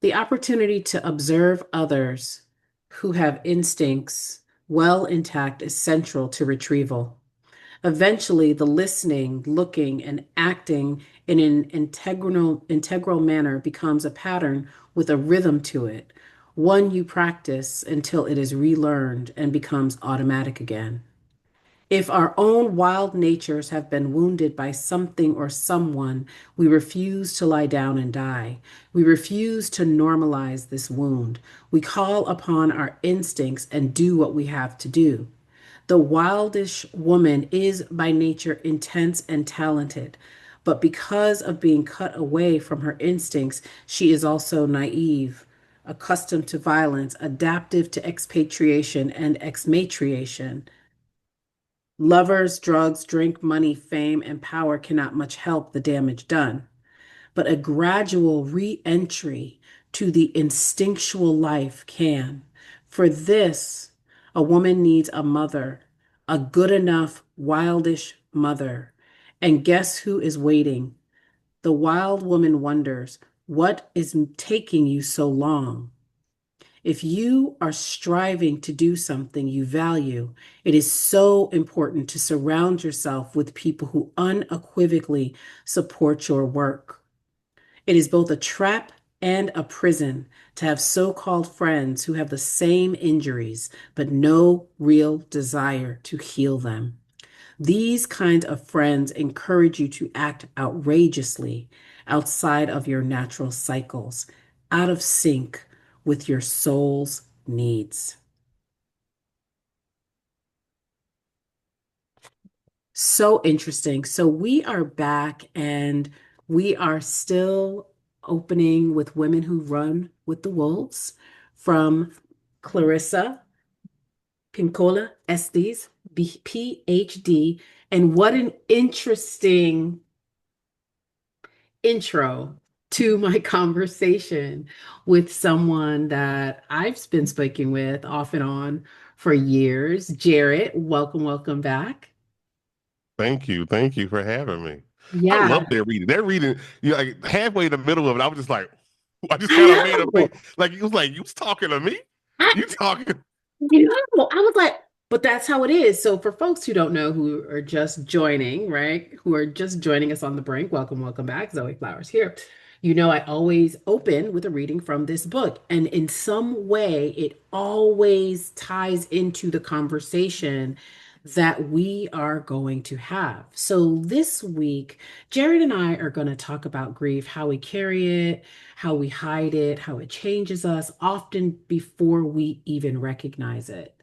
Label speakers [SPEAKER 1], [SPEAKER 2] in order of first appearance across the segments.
[SPEAKER 1] The opportunity to observe others who have instincts well intact is central to retrieval. Eventually, the listening, looking, and acting in an integral manner becomes a pattern with a rhythm to it, one you practice until it is relearned and becomes automatic again. If our own wild natures have been wounded by something or someone, we refuse to lie down and die. We refuse to normalize this wound. We call upon our instincts and do what we have to do. The wildish woman is by nature intense and talented, but because of being cut away from her instincts, she is also naive, accustomed to violence, adaptive to expatriation and exmatriation. Lovers, drugs, drink, money, fame, and power cannot much help the damage done, but a gradual re entry to the instinctual life can. For this, a woman needs a mother, a good enough, wildish mother. And guess who is waiting? The wild woman wonders, what is taking you so long? If you are striving to do something you value, it is so important to surround yourself with people who unequivocally support your work. It is both a trap and a prison to have so called friends who have the same injuries, but no real desire to heal them. These kinds of friends encourage you to act outrageously outside of your natural cycles, out of sync with your soul's needs. So interesting. So we are back and we are still opening with Women Who Run with the Wolves from Clarissa Pincola Estes, PhD. And what an interesting intro to my conversation with someone that I've been speaking with off and on for years. Jarratt, welcome, welcome back.
[SPEAKER 2] Thank you. Thank you for having me. I
[SPEAKER 1] Yeah,
[SPEAKER 2] love their reading. They're reading, you know, like halfway in the middle of it, I was just like, I just
[SPEAKER 1] I
[SPEAKER 2] kind of made a
[SPEAKER 1] know.
[SPEAKER 2] face. Like, you was talking to me?
[SPEAKER 1] I
[SPEAKER 2] You talking?
[SPEAKER 1] know. I was like, but that's how it is. So for folks who don't know, who are just joining, right? Who are just joining us on the brink, welcome, welcome back. Zoe Flowers here. You know, I always open with a reading from this book, and in some way, it always ties into the conversation that we are going to have. So this week, Jarratt and I are going to talk about grief, how we carry it, how we hide it, how it changes us, often before we even recognize it.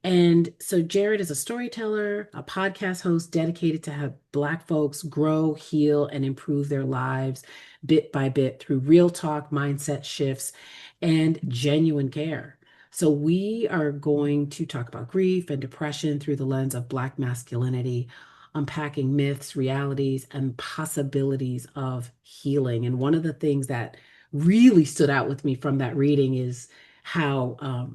[SPEAKER 1] And so Jarratt is a storyteller, a podcast host dedicated to have Black folks grow, heal, and improve their lives bit by bit through real talk, mindset shifts, and genuine care. So we are going to talk about grief and depression through the lens of Black masculinity, unpacking myths, realities, and possibilities of healing. And one of the things that really stood out with me from that reading is how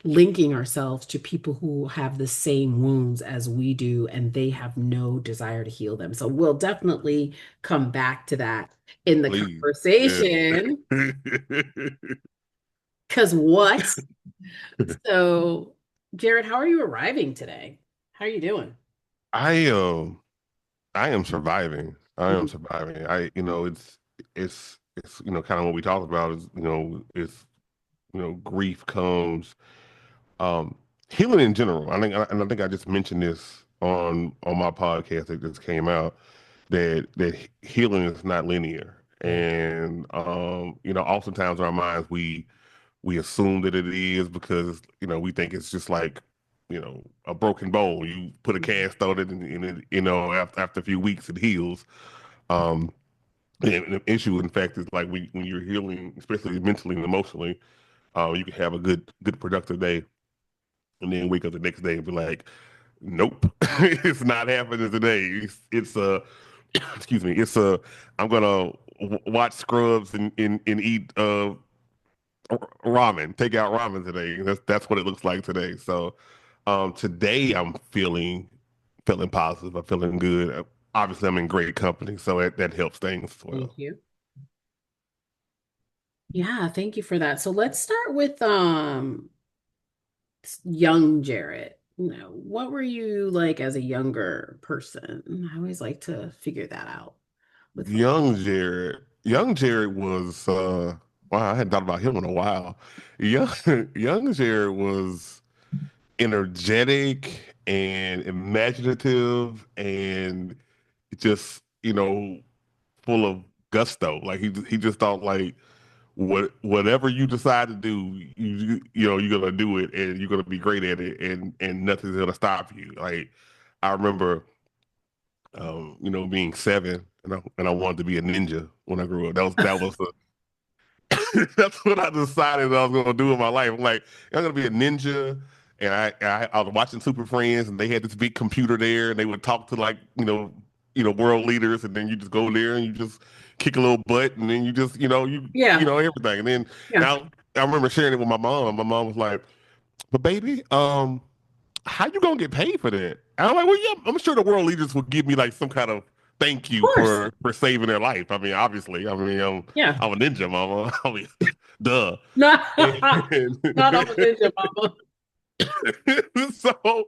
[SPEAKER 1] linking ourselves to people who have the same wounds as we do and they have no desire to heal them. So we'll definitely come back to that in the
[SPEAKER 2] Please. Yes.
[SPEAKER 1] conversation. Because what? So, Jarratt, how are you arriving today? How are you doing?
[SPEAKER 2] I I am surviving. I am
[SPEAKER 1] Mhm.
[SPEAKER 2] surviving. It's kind of what we talked about is, it's grief comes um healing in general. I think I just mentioned this on my podcast that just came out that healing is not linear.
[SPEAKER 1] Yeah.
[SPEAKER 2] And oftentimes in our minds we assume that it is because we think it's just like a broken bone. You put a
[SPEAKER 1] Mhm.
[SPEAKER 2] cast on it, and it, after a few weeks it heals. Um, and the issue, in fact, is like when you're healing, especially mentally and emotionally, you can have a good productive day, and then wake up the next day and be like, nope, it's not happening today. It's excuse me, I'm gonna watch Scrubs and eat ramen, take out ramen today. That's what it looks like today. So today I'm feeling positive. I'm feeling good. Obviously I'm in great company, so that helps things as well.
[SPEAKER 1] Thank you. Yeah, thank you for that. So let's start with young Jarratt. What were you like as a younger person? I always like to figure that out with folks.
[SPEAKER 2] Young Jared was wow, I hadn't thought about him in a while. Young young Jared was energetic and imaginative and just, full of gusto. Like he just thought like whatever you decide to do, you're gonna do it and you're gonna be great at it and nothing's gonna stop you. Like I remember being 7 and I wanted to be a ninja when I grew up. That was the that's what I decided I was gonna do in my life. I'm like, I'm gonna be a ninja. And I was watching Super Friends, and they had this big computer there, and they would talk to like world leaders, and then you just go there and you just kick a little butt, and then you just
[SPEAKER 1] Yeah,
[SPEAKER 2] everything. And then
[SPEAKER 1] yeah,
[SPEAKER 2] now I remember sharing it with my mom, and my mom was like, "But baby, how you gonna get paid for that?" And I'm like, "Well, yeah, I'm sure the world leaders will give me like some kind of thank
[SPEAKER 1] of
[SPEAKER 2] you
[SPEAKER 1] course.
[SPEAKER 2] for saving their life. I mean, obviously, I mean,
[SPEAKER 1] Yeah.
[SPEAKER 2] I'm a ninja, mama. I mean, duh."
[SPEAKER 1] Not, not I'm a
[SPEAKER 2] And
[SPEAKER 1] ninja, mama.
[SPEAKER 2] so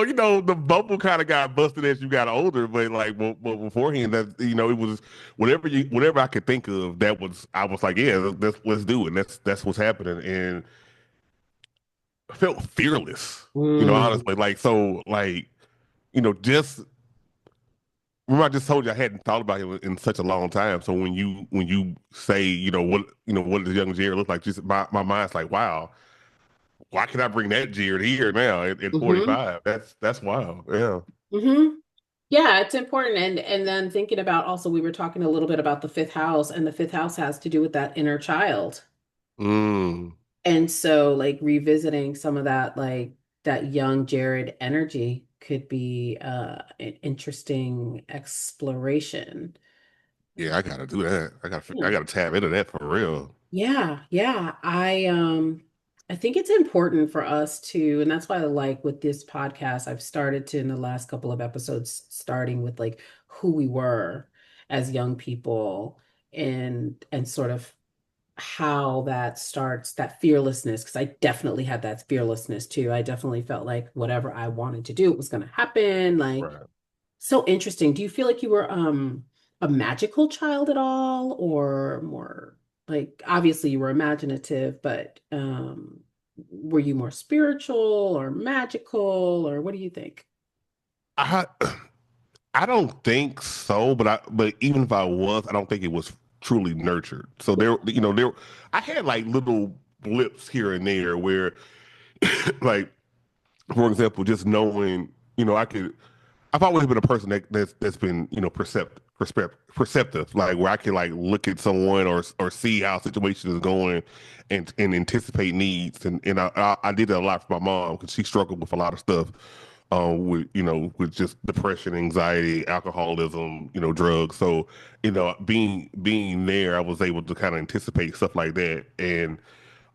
[SPEAKER 2] the bubble kind of got busted as you got older, but like well beforehand, that it was whatever I could think of. I was like, yeah, let's do it. That's what's happening, and I felt fearless.
[SPEAKER 1] Mm,
[SPEAKER 2] Honestly, just remember I just told you I hadn't thought about it in such a long time. So when you say, what does young Jared look like? Just my mind's like, wow, why can I bring that Jared here now at
[SPEAKER 1] hmm
[SPEAKER 2] 45? That's wild. Yeah.
[SPEAKER 1] hmm Yeah, it's important. And then thinking about also, we were talking a little bit about the fifth house, and the fifth house has to do with that inner child.
[SPEAKER 2] Mm.
[SPEAKER 1] And so like revisiting some of that, like that young Jared energy could be an interesting exploration.
[SPEAKER 2] Yeah, I gotta do that. I
[SPEAKER 1] Yeah.
[SPEAKER 2] gotta tap into that for real.
[SPEAKER 1] Yeah, yeah. I think it's important for us to, and that's why I like with this podcast, I've started to in the last couple of episodes, starting with like who we were as young people and sort of how that starts, that fearlessness, because I definitely had that fearlessness too. I definitely felt like whatever I wanted to do, it was gonna happen. Like
[SPEAKER 2] Right.
[SPEAKER 1] so interesting. Do you feel like you were a magical child at all, or more like obviously you were imaginative, but were you more spiritual or magical, or what do you think?
[SPEAKER 2] I I don't think so, but even if I was, I don't think it was truly nurtured. So there I had like little blips here and there where like for example, just knowing, I've always been a person that's been, perceptive, like where I can like look at someone or see how a situation is going and anticipate needs. And I did that a lot for my mom because she struggled with a lot of stuff, with just depression, anxiety, alcoholism, drugs. So, being there, I was able to kind of anticipate stuff like that. And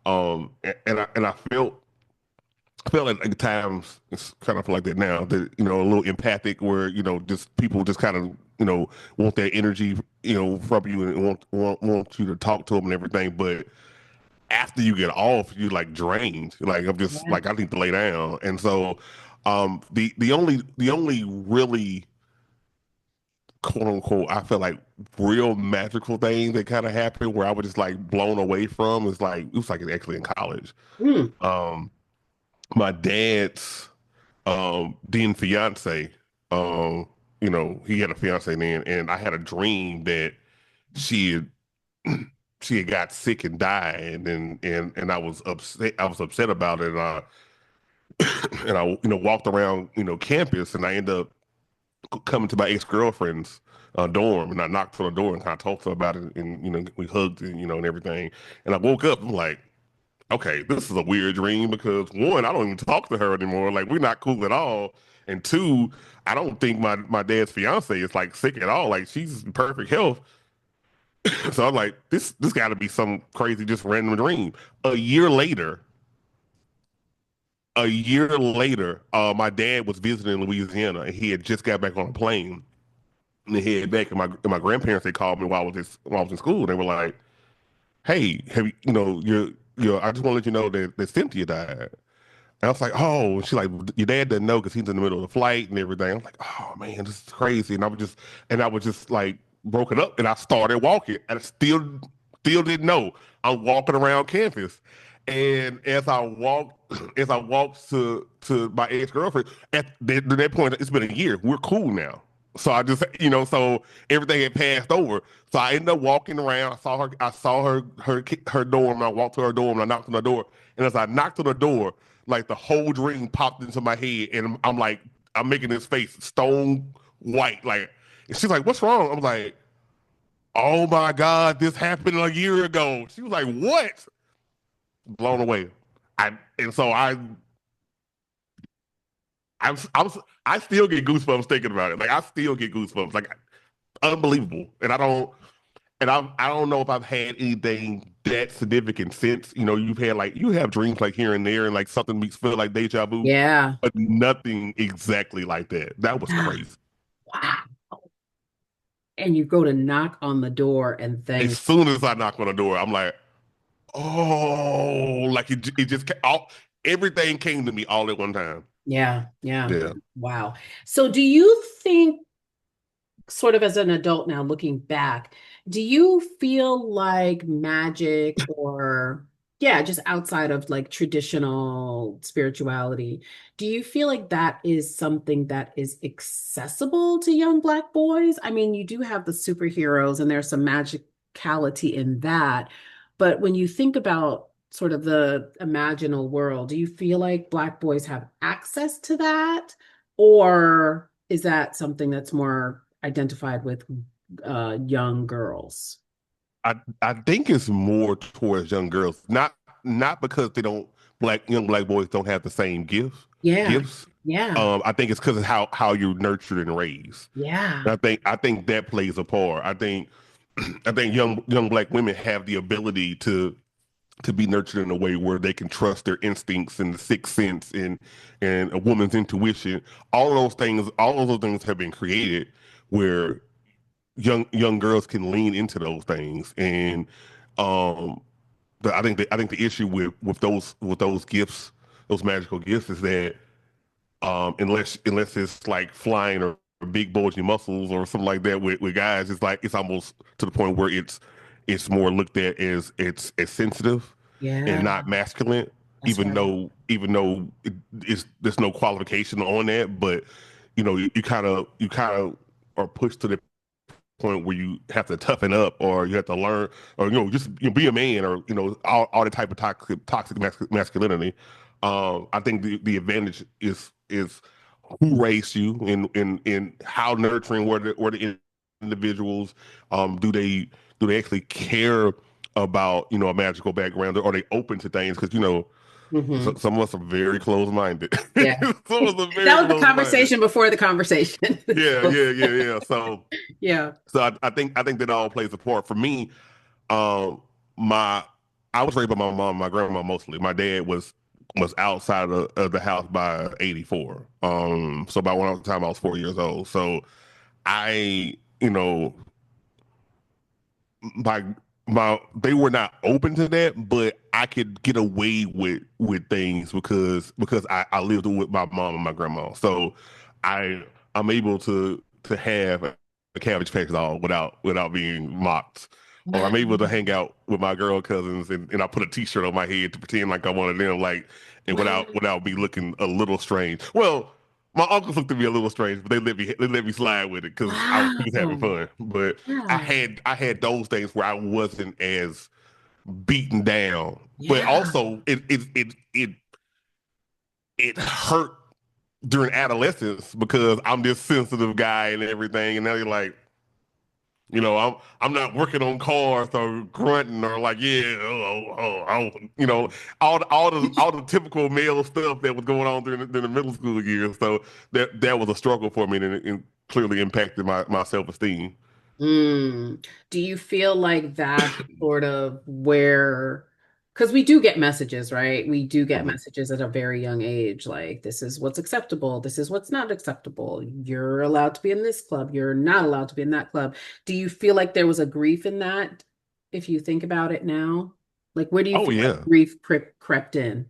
[SPEAKER 2] I felt at times it's kind of like that now that a little empathic where just people just kind of want that energy from you and want you to talk to them and everything, but after you get off you like drained, like I'm just
[SPEAKER 1] Yeah.
[SPEAKER 2] like I need to lay down. And so the only really quote unquote I feel like real magical thing that kind of happened where I was just like blown away from is like it was like actually in college.
[SPEAKER 1] Mm,
[SPEAKER 2] um my dad's then fiance, he had a fiance then, and I had a dream that she had she had got sick and died, and I was upset. I was upset about it, and I walked around campus, and I ended up coming to my ex girlfriend's dorm, and I knocked on the door and kind of talked to her about it, and we hugged and everything, and I woke up. I'm like, okay, this is a weird dream because one, I don't even talk to her anymore. Like we're not cool at all. And two, I don't think my dad's fiance is like sick at all. Like she's in perfect health. So I'm like, this got to be some crazy, just random dream. A year later, my dad was visiting Louisiana and he had just got back on a plane and he headed back. And my grandparents they called me while I was in school. And they were like, hey, have you, I just want to let you know that Cynthia died. And I was like, oh, and she like, your dad doesn't know because he's in the middle of the flight and everything. I'm like, oh man, this is crazy. And I was just like broken up, and I started walking, and I still didn't know. I'm walking around campus, and as I walked to my ex girlfriend, at that point, it's been a year. We're cool now. So I just, so everything had passed over. So I ended up walking around. I saw her dorm. I walked to her dorm and I knocked on the door. And as I knocked on the door, like the whole dream popped into my head, and I'm like, I'm making this face stone white, like, and she's like, "What's wrong?" I'm like, "Oh my God, this happened a year ago." She was like, "What?" Blown away. I and so I'm I still get goosebumps thinking about it. Like I still get goosebumps, like unbelievable. I don't know if I've had anything that significant since. You've had like you have dreams like here and there, and like something makes feel like deja vu,
[SPEAKER 1] Yeah.
[SPEAKER 2] but nothing exactly like that. That was
[SPEAKER 1] Yeah.
[SPEAKER 2] crazy.
[SPEAKER 1] Wow. And you go to knock on the door and
[SPEAKER 2] As
[SPEAKER 1] things.
[SPEAKER 2] soon as I knock on the door, I'm like, oh, like it just everything came to me all at one time.
[SPEAKER 1] Yeah. Yeah.
[SPEAKER 2] Yeah.
[SPEAKER 1] Wow. So do you think sort of as an adult now looking back, do you feel like magic or, yeah, just outside of like traditional spirituality, do you feel like that is something that is accessible to young Black boys? I mean, you do have the superheroes and there's some magicality in that. But when you think about sort of the imaginal world, do you feel like Black boys have access to that? Or is that something that's more identified with young girls?
[SPEAKER 2] I think it's more towards young girls, not because they don't young black boys don't have the same
[SPEAKER 1] Yeah,
[SPEAKER 2] gifts.
[SPEAKER 1] yeah,
[SPEAKER 2] I think it's because of how you're nurtured and raised.
[SPEAKER 1] yeah,
[SPEAKER 2] And I think that plays a part. I think young black women have the ability to be nurtured in a way where they can trust their instincts and the sixth sense and a woman's intuition. All of those things have been created where young girls can lean into those things. And um I think the issue with those gifts, those magical gifts, is that unless it's like flying or big bulgy muscles or something like that with guys, it's like it's almost to the point where it's more looked at as it's as sensitive and
[SPEAKER 1] yeah.
[SPEAKER 2] not masculine,
[SPEAKER 1] That's
[SPEAKER 2] even
[SPEAKER 1] right.
[SPEAKER 2] though there's no qualification on that. But you kind of are pushed to the point where you have to toughen up, or you have to learn, or just be a man, or all the type of toxic masculinity. I think the advantage is who raised you, and how nurturing were the individuals. Do they actually care about a magical background? Or are they open to things? Because
[SPEAKER 1] Hmm.
[SPEAKER 2] some of us are very closed-minded.
[SPEAKER 1] Yeah.
[SPEAKER 2] Some of us are
[SPEAKER 1] That
[SPEAKER 2] very
[SPEAKER 1] was the
[SPEAKER 2] closed-minded.
[SPEAKER 1] conversation before the conversation.
[SPEAKER 2] Yeah,
[SPEAKER 1] So,
[SPEAKER 2] yeah, yeah, yeah. So
[SPEAKER 1] yeah.
[SPEAKER 2] so I think that all plays a part. For me, um, my I was raised by my mom, and my grandma mostly. My dad was outside of the house by 84. So by one time I was 4 years old. So I, my they were not open to that, but I could get away with things because I lived with my mom and my grandma. So I I'm able to have a Cabbage Patch doll without being mocked. Or I'm able to
[SPEAKER 1] Wow.
[SPEAKER 2] hang out with my girl cousins, and I put a t-shirt on my head to pretend like I'm one of them, like, and
[SPEAKER 1] Wow.
[SPEAKER 2] without me looking a little strange. Well, my uncles looked at me a little strange, but they let me slide with it because we was having
[SPEAKER 1] Wow.
[SPEAKER 2] fun. But I
[SPEAKER 1] Yeah.
[SPEAKER 2] had I had those days where I wasn't as beaten down, but
[SPEAKER 1] Yeah.
[SPEAKER 2] also it hurt during adolescence because I'm this sensitive guy and everything, and now you're like, I'm not working on cars or grunting or like, yeah, all the typical male stuff that was going on during the middle school years. So that was a struggle for me, and it clearly impacted my self-esteem.
[SPEAKER 1] Mm. Do you feel like that's sort of where, because we do get messages, right? We do get
[SPEAKER 2] Mhm.
[SPEAKER 1] messages at a very young age, like this is what's acceptable, this is what's not acceptable. You're allowed to be in this club, you're not allowed to be in that club. Do you feel like there was a grief in that? if you think about it now? Like, where do you
[SPEAKER 2] Oh
[SPEAKER 1] feel like
[SPEAKER 2] yeah.
[SPEAKER 1] grief crept in?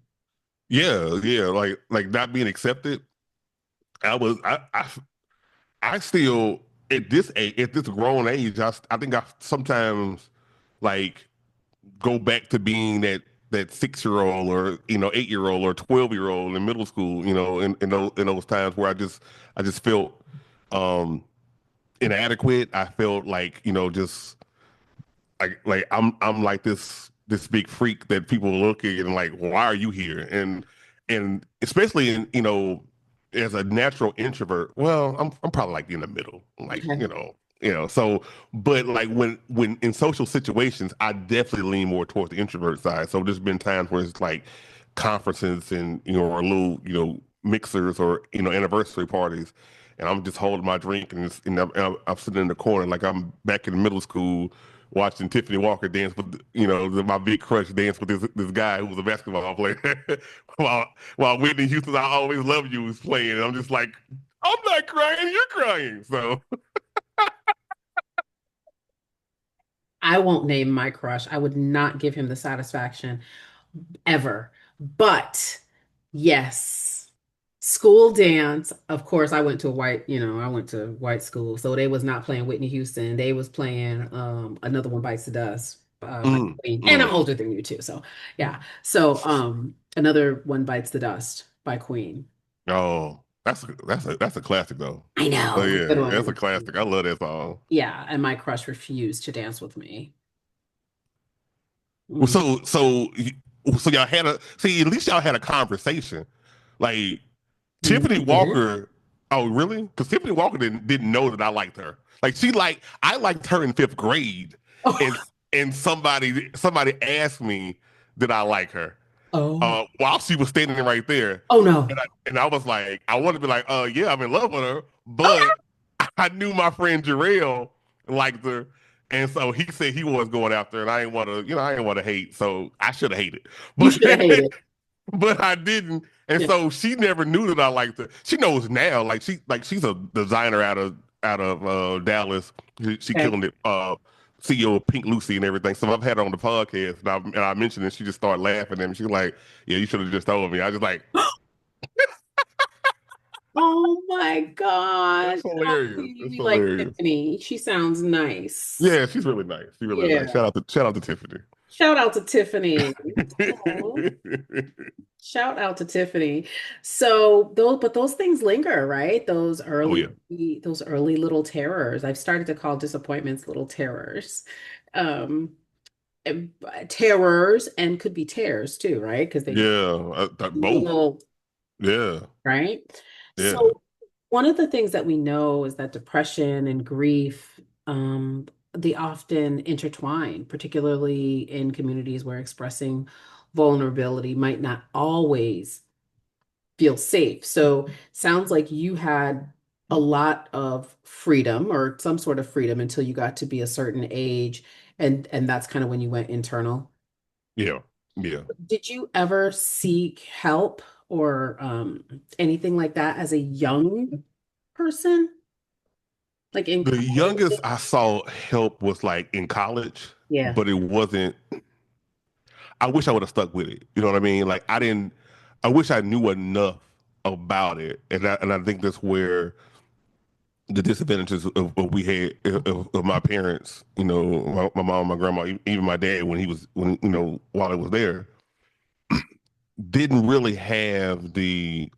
[SPEAKER 2] Yeah, yeah, like not being accepted. I was I still at this age, at this grown age, I think I sometimes like go back to being that 6 year old or 8 year old or 12 year old in middle school, in those times where I just felt um inadequate. I felt like, just like I'm like this big freak that people are looking and like, why are you here? And especially in, as a natural introvert, well, I'm probably like in the middle, like,
[SPEAKER 1] Okay.
[SPEAKER 2] so but like when in social situations, I definitely lean more towards the introvert side. So there's been times where it's like conferences and or little, mixers or anniversary parties. And I'm just holding my drink and I'm sitting in the corner like I'm back in middle school watching Tiffany Walker dance with, my big crush dance with this guy who was a basketball player, while Whitney Houston's "I Always Love You" was playing. And I'm just like, I'm not crying, you're crying. So,
[SPEAKER 1] I won't name my crush. I would not give him the satisfaction ever. But yes, school dance. Of course, I went to white school, so they was not playing Whitney Houston. They was playing Another One Bites the Dust by Queen. And I'm
[SPEAKER 2] mm.
[SPEAKER 1] older than you too, so yeah. So Another One Bites the Dust by Queen.
[SPEAKER 2] Oh, that's a classic though.
[SPEAKER 1] I
[SPEAKER 2] Oh
[SPEAKER 1] know, it's a good
[SPEAKER 2] yeah, that's a
[SPEAKER 1] one.
[SPEAKER 2] classic. I love that song.
[SPEAKER 1] Yeah, and my crush refused to dance with me.
[SPEAKER 2] Well,
[SPEAKER 1] Mm.
[SPEAKER 2] so y'all had a see. At least y'all had a conversation. Like Tiffany
[SPEAKER 1] We did.
[SPEAKER 2] Walker. Oh, really? Because Tiffany Walker didn't know that I liked her. Like I liked her in fifth grade, and
[SPEAKER 1] Oh,
[SPEAKER 2] and somebody asked me did I like her
[SPEAKER 1] oh,
[SPEAKER 2] while she was standing right there,
[SPEAKER 1] oh no.
[SPEAKER 2] and I was like, I wanted to be like, yeah, I'm in love with her,
[SPEAKER 1] Oh
[SPEAKER 2] but
[SPEAKER 1] no.
[SPEAKER 2] I knew my friend Jarrell liked her. And so he said he was going after, and I didn't want to hate, so I should have hated,
[SPEAKER 1] You
[SPEAKER 2] but
[SPEAKER 1] should have hated.
[SPEAKER 2] but I didn't, and
[SPEAKER 1] Yeah.
[SPEAKER 2] so she never knew that I liked her. She knows now, like she's a designer out of Dallas. She
[SPEAKER 1] Okay.
[SPEAKER 2] killing it. CEO of Pink Lucy and everything. So I've had her on the podcast, and I mentioned it. She just started laughing at me. She's like, "Yeah, you should have just told me." I was like,
[SPEAKER 1] Oh my gosh.
[SPEAKER 2] "It's
[SPEAKER 1] Oh,
[SPEAKER 2] hilarious.
[SPEAKER 1] see,
[SPEAKER 2] It's
[SPEAKER 1] we like
[SPEAKER 2] hilarious."
[SPEAKER 1] Tiffany. She sounds nice.
[SPEAKER 2] Yeah, she's really nice. She's really nice.
[SPEAKER 1] Yeah.
[SPEAKER 2] Shout out to Tiffany.
[SPEAKER 1] Shout out to Tiffany. Aw. Shout out to Tiffany. So those things linger, right?
[SPEAKER 2] Oh yeah,
[SPEAKER 1] Those early little terrors. I've started to call disappointments little terrors. Um, Terrors and could be tears too, right? Because they
[SPEAKER 2] yeah, both.
[SPEAKER 1] little,
[SPEAKER 2] Yeah,
[SPEAKER 1] right?
[SPEAKER 2] yeah,
[SPEAKER 1] So one of the things that we know is that depression and grief, they often intertwine, particularly in communities where expressing vulnerability might not always feel safe. So sounds like you had a lot of freedom or some sort of freedom until you got to be a certain age, and that's kind of when you went internal.
[SPEAKER 2] yeah, yeah.
[SPEAKER 1] Did you ever seek help or anything like that as a young person? Like in
[SPEAKER 2] The youngest
[SPEAKER 1] college?
[SPEAKER 2] I saw help was like in college,
[SPEAKER 1] Yeah.
[SPEAKER 2] but it wasn't. I wish I would have stuck with it. You know what I mean? Like I didn't. I wish I knew enough about it, and I think that's where the disadvantages of we had of my parents. My mom, my grandma, even my dad when while I was there, didn't really have the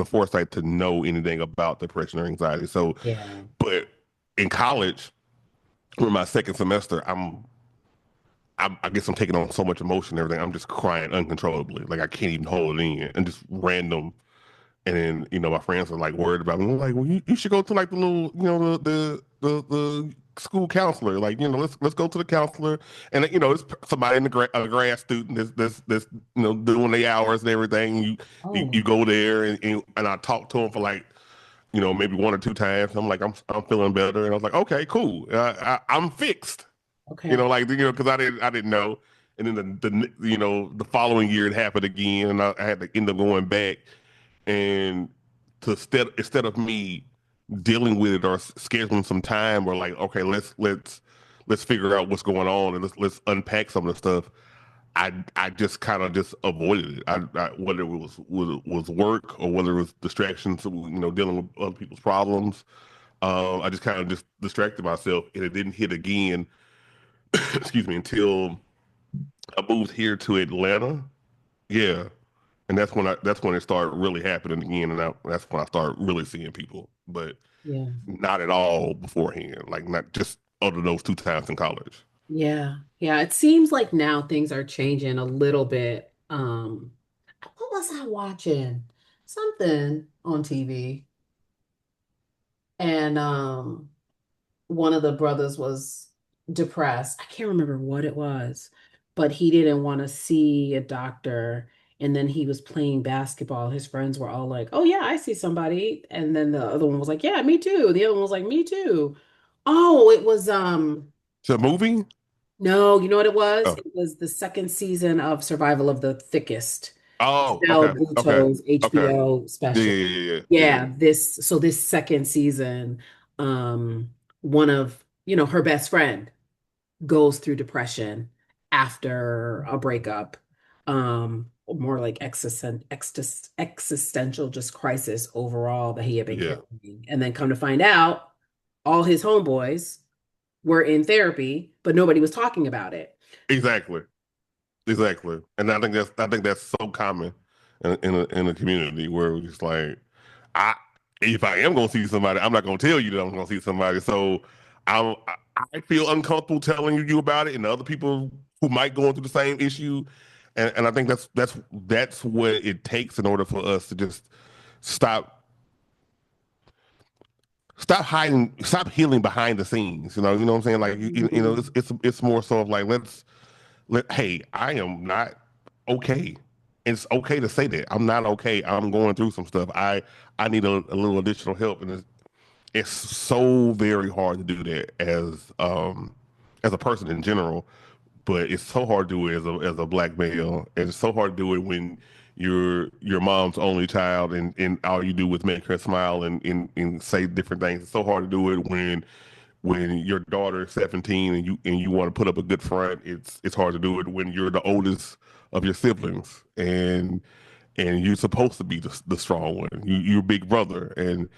[SPEAKER 2] foresight to know anything about depression or anxiety. So,
[SPEAKER 1] Yeah.
[SPEAKER 2] but in college, in my second semester, I guess I'm taking on so much emotion and everything. I'm just crying uncontrollably. Like I can't even hold it in and just random. And then, my friends are like worried about me. I'm like, well, you should go to like the little, the school counselor. Like, let's go to the counselor. And it's somebody in a grad student that's doing the hours and everything. You
[SPEAKER 1] Oh,
[SPEAKER 2] go there and I talk to him for like, maybe one or two times. I'm like, I'm feeling better. And I was like, okay, cool. I'm fixed.
[SPEAKER 1] okay.
[SPEAKER 2] Because I didn't know. And then the following year it happened again, and I had to end up going back and instead of me dealing with it or scheduling some time or like, okay, let's let's figure out what's going on and let's unpack some of the stuff. I just kind of just avoided it. Whether it was work or whether it was distractions, dealing with other people's problems. I just kind of just distracted myself, and it didn't hit again. Excuse me, until I moved here to Atlanta. Yeah, and that's when it started really happening again, and that's when I started really seeing people, but
[SPEAKER 1] Yeah.
[SPEAKER 2] not at all beforehand. Like not just other than those 2 times in college.
[SPEAKER 1] Yeah. Yeah. It seems like now things are changing a little bit. What was I watching? Something on TV. And one of the brothers was depressed. I can't remember what it was, but he didn't want to see a doctor. And then he was playing basketball. His friends were all like, "Oh yeah, I see somebody." And then the other one was like, "Yeah, me too." The other one was like, "Me too." Oh, it was
[SPEAKER 2] It's a movie.
[SPEAKER 1] no, you know what it was?
[SPEAKER 2] Oh,
[SPEAKER 1] It was the second season of Survival of the Thickest.
[SPEAKER 2] oh,
[SPEAKER 1] Mel
[SPEAKER 2] okay, okay,
[SPEAKER 1] Bluto's
[SPEAKER 2] okay.
[SPEAKER 1] HBO
[SPEAKER 2] Yeah,
[SPEAKER 1] special.
[SPEAKER 2] yeah, yeah, yeah, yeah.
[SPEAKER 1] Yeah, this second season, um, one of, her best friend goes through depression after a breakup. More like existential just crisis overall that he had been
[SPEAKER 2] Yeah,
[SPEAKER 1] carrying. And then come to find out, all his homeboys were in therapy, but nobody was talking about it.
[SPEAKER 2] exactly. Exactly, and I think that's so common in a community where it's just like, I if I am gonna see somebody, I'm not gonna tell you that I'm gonna see somebody. So I I feel uncomfortable telling you about it, and other people who might go through the same issue, and I think that's what it takes in order for us to just stop stop hiding, stop healing behind the scenes. You know what I'm saying? Like
[SPEAKER 1] Mhm.
[SPEAKER 2] it's more so of like hey, I am not okay. It's okay to say that I'm not okay. I'm going through some stuff. I need a little additional help, and it's so very hard to do that as a person in general. But it's so hard to do it as a black male, and it's so hard to do it when you're your mom's only child, and all you do is make her smile and say different things. It's so hard to do it when your daughter is 17 and you want to put up a good front. It's hard to do it when you're the oldest of your siblings and you're supposed to be the strong one. You're big brother, and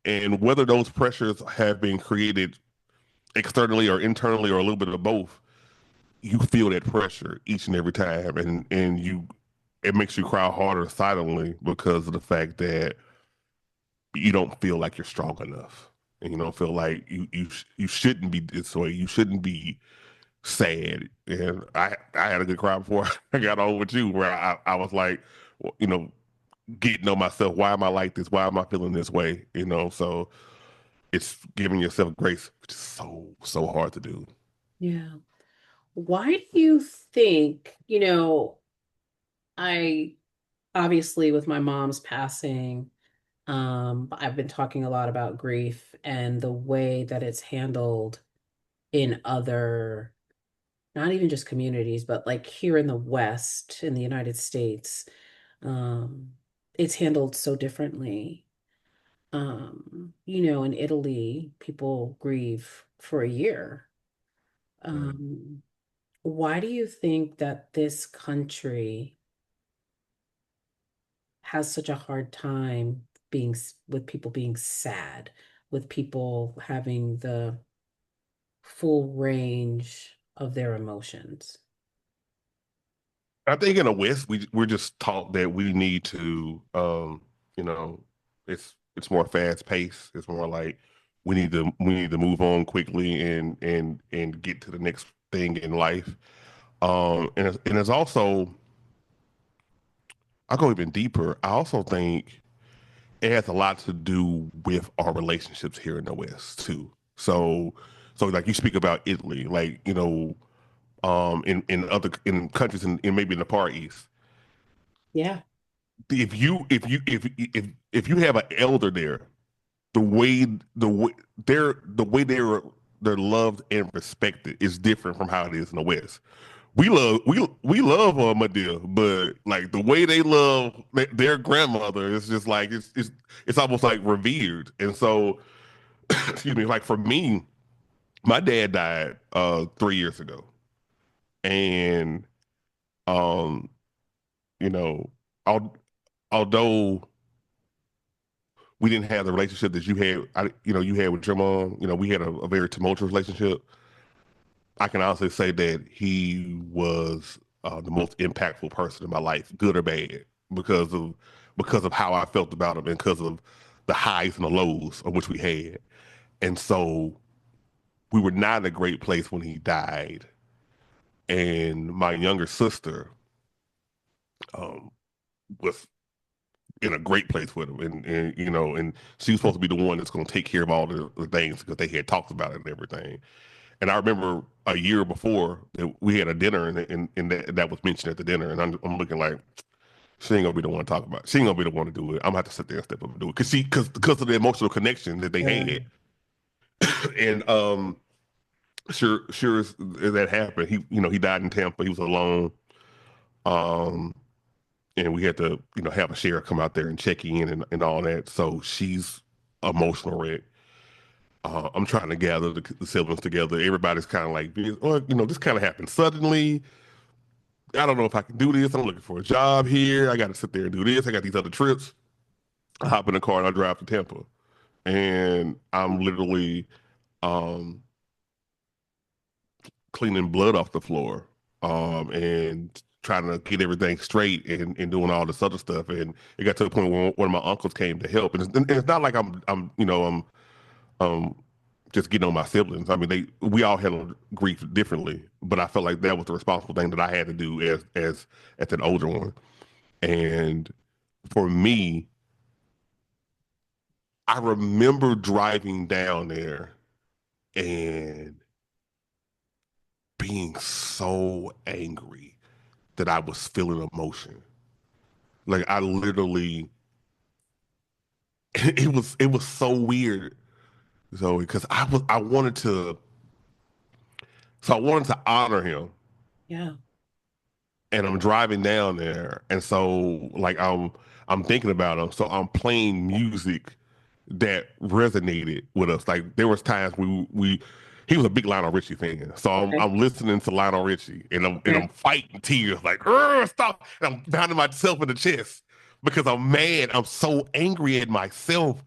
[SPEAKER 2] and whether those pressures have been created externally or internally or a little bit of both, you feel that pressure each and every time, and it makes you cry harder silently because of the fact that you don't feel like you're strong enough, and you don't feel like you shouldn't be this way. You shouldn't be sad. And I had a good cry before I got on with you, where I was like, well, getting on myself. Why am I like this? Why am I feeling this way? So it's giving yourself grace, which is so hard to do.
[SPEAKER 1] Yeah. Why do you think, I obviously with my mom's passing, I've been talking a lot about grief and the way that it's handled in other, not even just communities, but like here in the West, in the United States, um, it's handled so differently. In Italy, people grieve for a year.
[SPEAKER 2] Right.
[SPEAKER 1] Um, why do you think that this country has such a hard time with people being sad, with people having the full range of their emotions?
[SPEAKER 2] I think in the West, we're just taught that we need to, you know, it's more fast paced. It's more like we need to move on quickly and get to the next thing in life. And it's also I go even deeper. I also think it has a lot to do with our relationships here in the West too. So like you speak about Italy, like in other in countries in maybe in the Far East,
[SPEAKER 1] Yeah.
[SPEAKER 2] if you have an elder there, the way the way they're loved and respected is different from how it is in the West. We love Medea, but like the way they love their grandmother is just like it's almost like revered. And so excuse me, like for me, My dad died 3 years ago, and um, you know, al although we didn't have the relationship that you had, you had with your mom. We had a very tumultuous relationship. I can honestly say that he was the most impactful person in my life, good or bad, because of because of how I felt about him and because of the highs and the lows of which we had. And so we were not in a great place when he died. And my younger sister um, was in a great place with him, and she was supposed to be the one that's going to take care of all the things because they had talked about it and everything. And I remember a year before that we had a dinner, and that was mentioned at the dinner, and I'm looking like she ain't gonna be the one to talk about it. She ain't gonna be the one to do it. I'm gonna have to sit there and step up and do it because of the emotional connection that they
[SPEAKER 1] Yeah.
[SPEAKER 2] had. And sure as that happened, he died in Tampa. He was alone. Um, and we had to have a sheriff come out there and check in and all that. So she's emotional wreck. I'm trying to gather the siblings together. Everybody's kind of like, well, this kind of happened suddenly. I don't know if I can do this. I'm looking for a job here. I got to sit there and do this. I got these other trips. I hop in the car and I drive to Tampa, and I'm literally um, cleaning blood off the floor, and trying to get everything straight and doing all this other stuff. And it got to the point where one of my uncles came to help. And it's not like I'm just getting on my siblings. I mean, we all handle grief differently, but I felt like that was the responsible thing that I had to do as an older one. And for me, I remember driving down there and being so angry that I was feeling emotion. Like I literally, it was so weird. So because I wanted to honor him,
[SPEAKER 1] Yeah.
[SPEAKER 2] and I'm driving down there, and so like I'm thinking about him, so I'm playing music that resonated with us. Like there was times we he was a big Lionel Richie fan, so
[SPEAKER 1] Okay.
[SPEAKER 2] I'm listening to Lionel Richie, and I'm
[SPEAKER 1] Okay.
[SPEAKER 2] fighting tears like stop, and I'm pounding myself in the chest because I'm mad. I'm so angry at myself